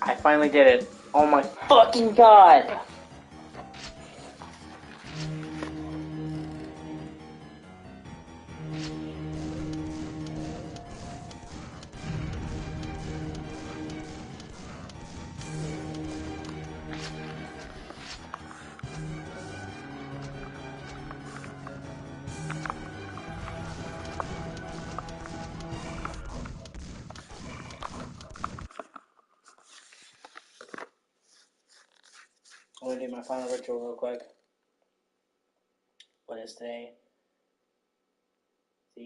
I finally did it. Oh my fucking god! I'm gonna do my final ritual real quick. What is today? The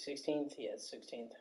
16th? Yes, 16th.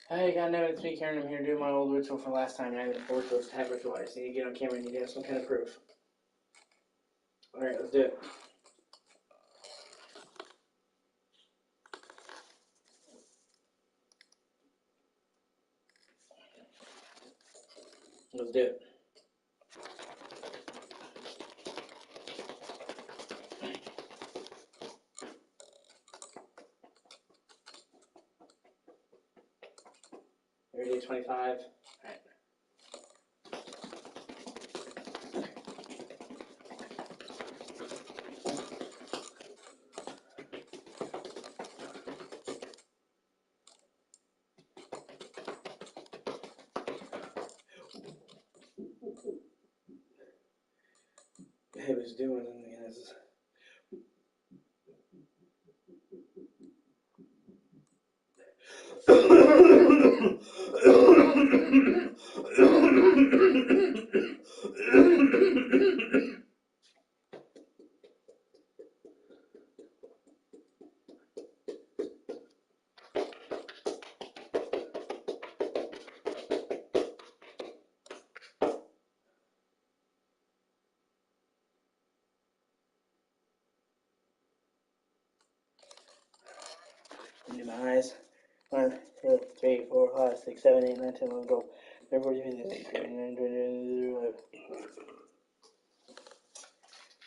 Hey, God, no, it's me, Karen. I'm here to do my old ritual for last time. I haven't forced those to have ritual. I just need to get on camera and need to have some kind of proof. Alright, let's do it. Let's do it. Every day 25. Alright. I was doing this. Into my eyes. 1, 2, 3, 4, 5, 6, 7, 8, 9, 10, 11, 12, 13, 14, 15, 16, 17, 18, 19, 20, 21.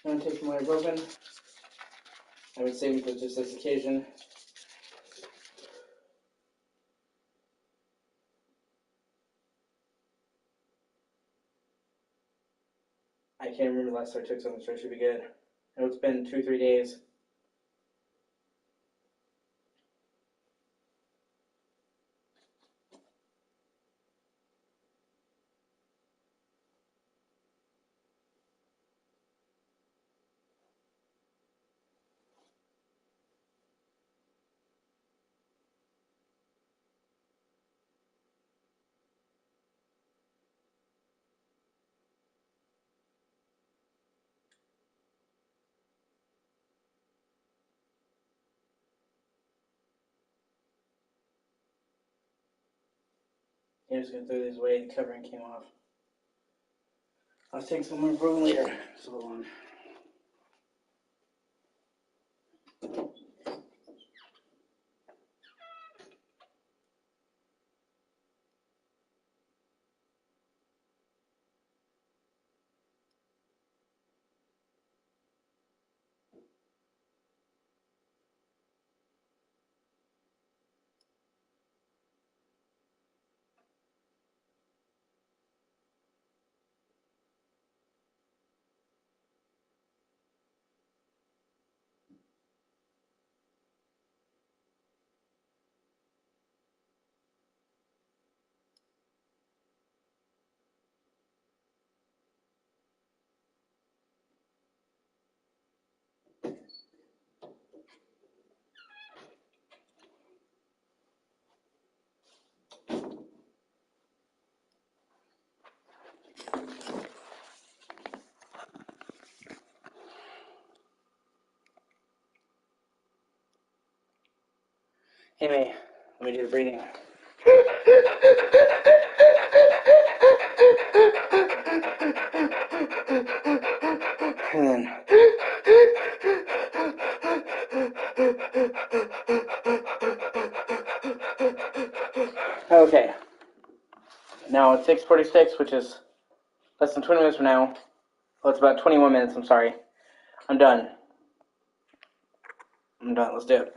I'm taking my bourbon. I would save it for just this occasion. I can't remember the last time I took something, so it should be good. I know it's been 2-3 days. I'm just gonna throw these away. The covering came off. I'll take some more bourbon later. So hold on. Anyway, let me do the breathing. And then. Okay. Now it's 6:46, which is less than 20 minutes from now. Well, it's about 21 minutes, I'm sorry. I'm done. Let's do it.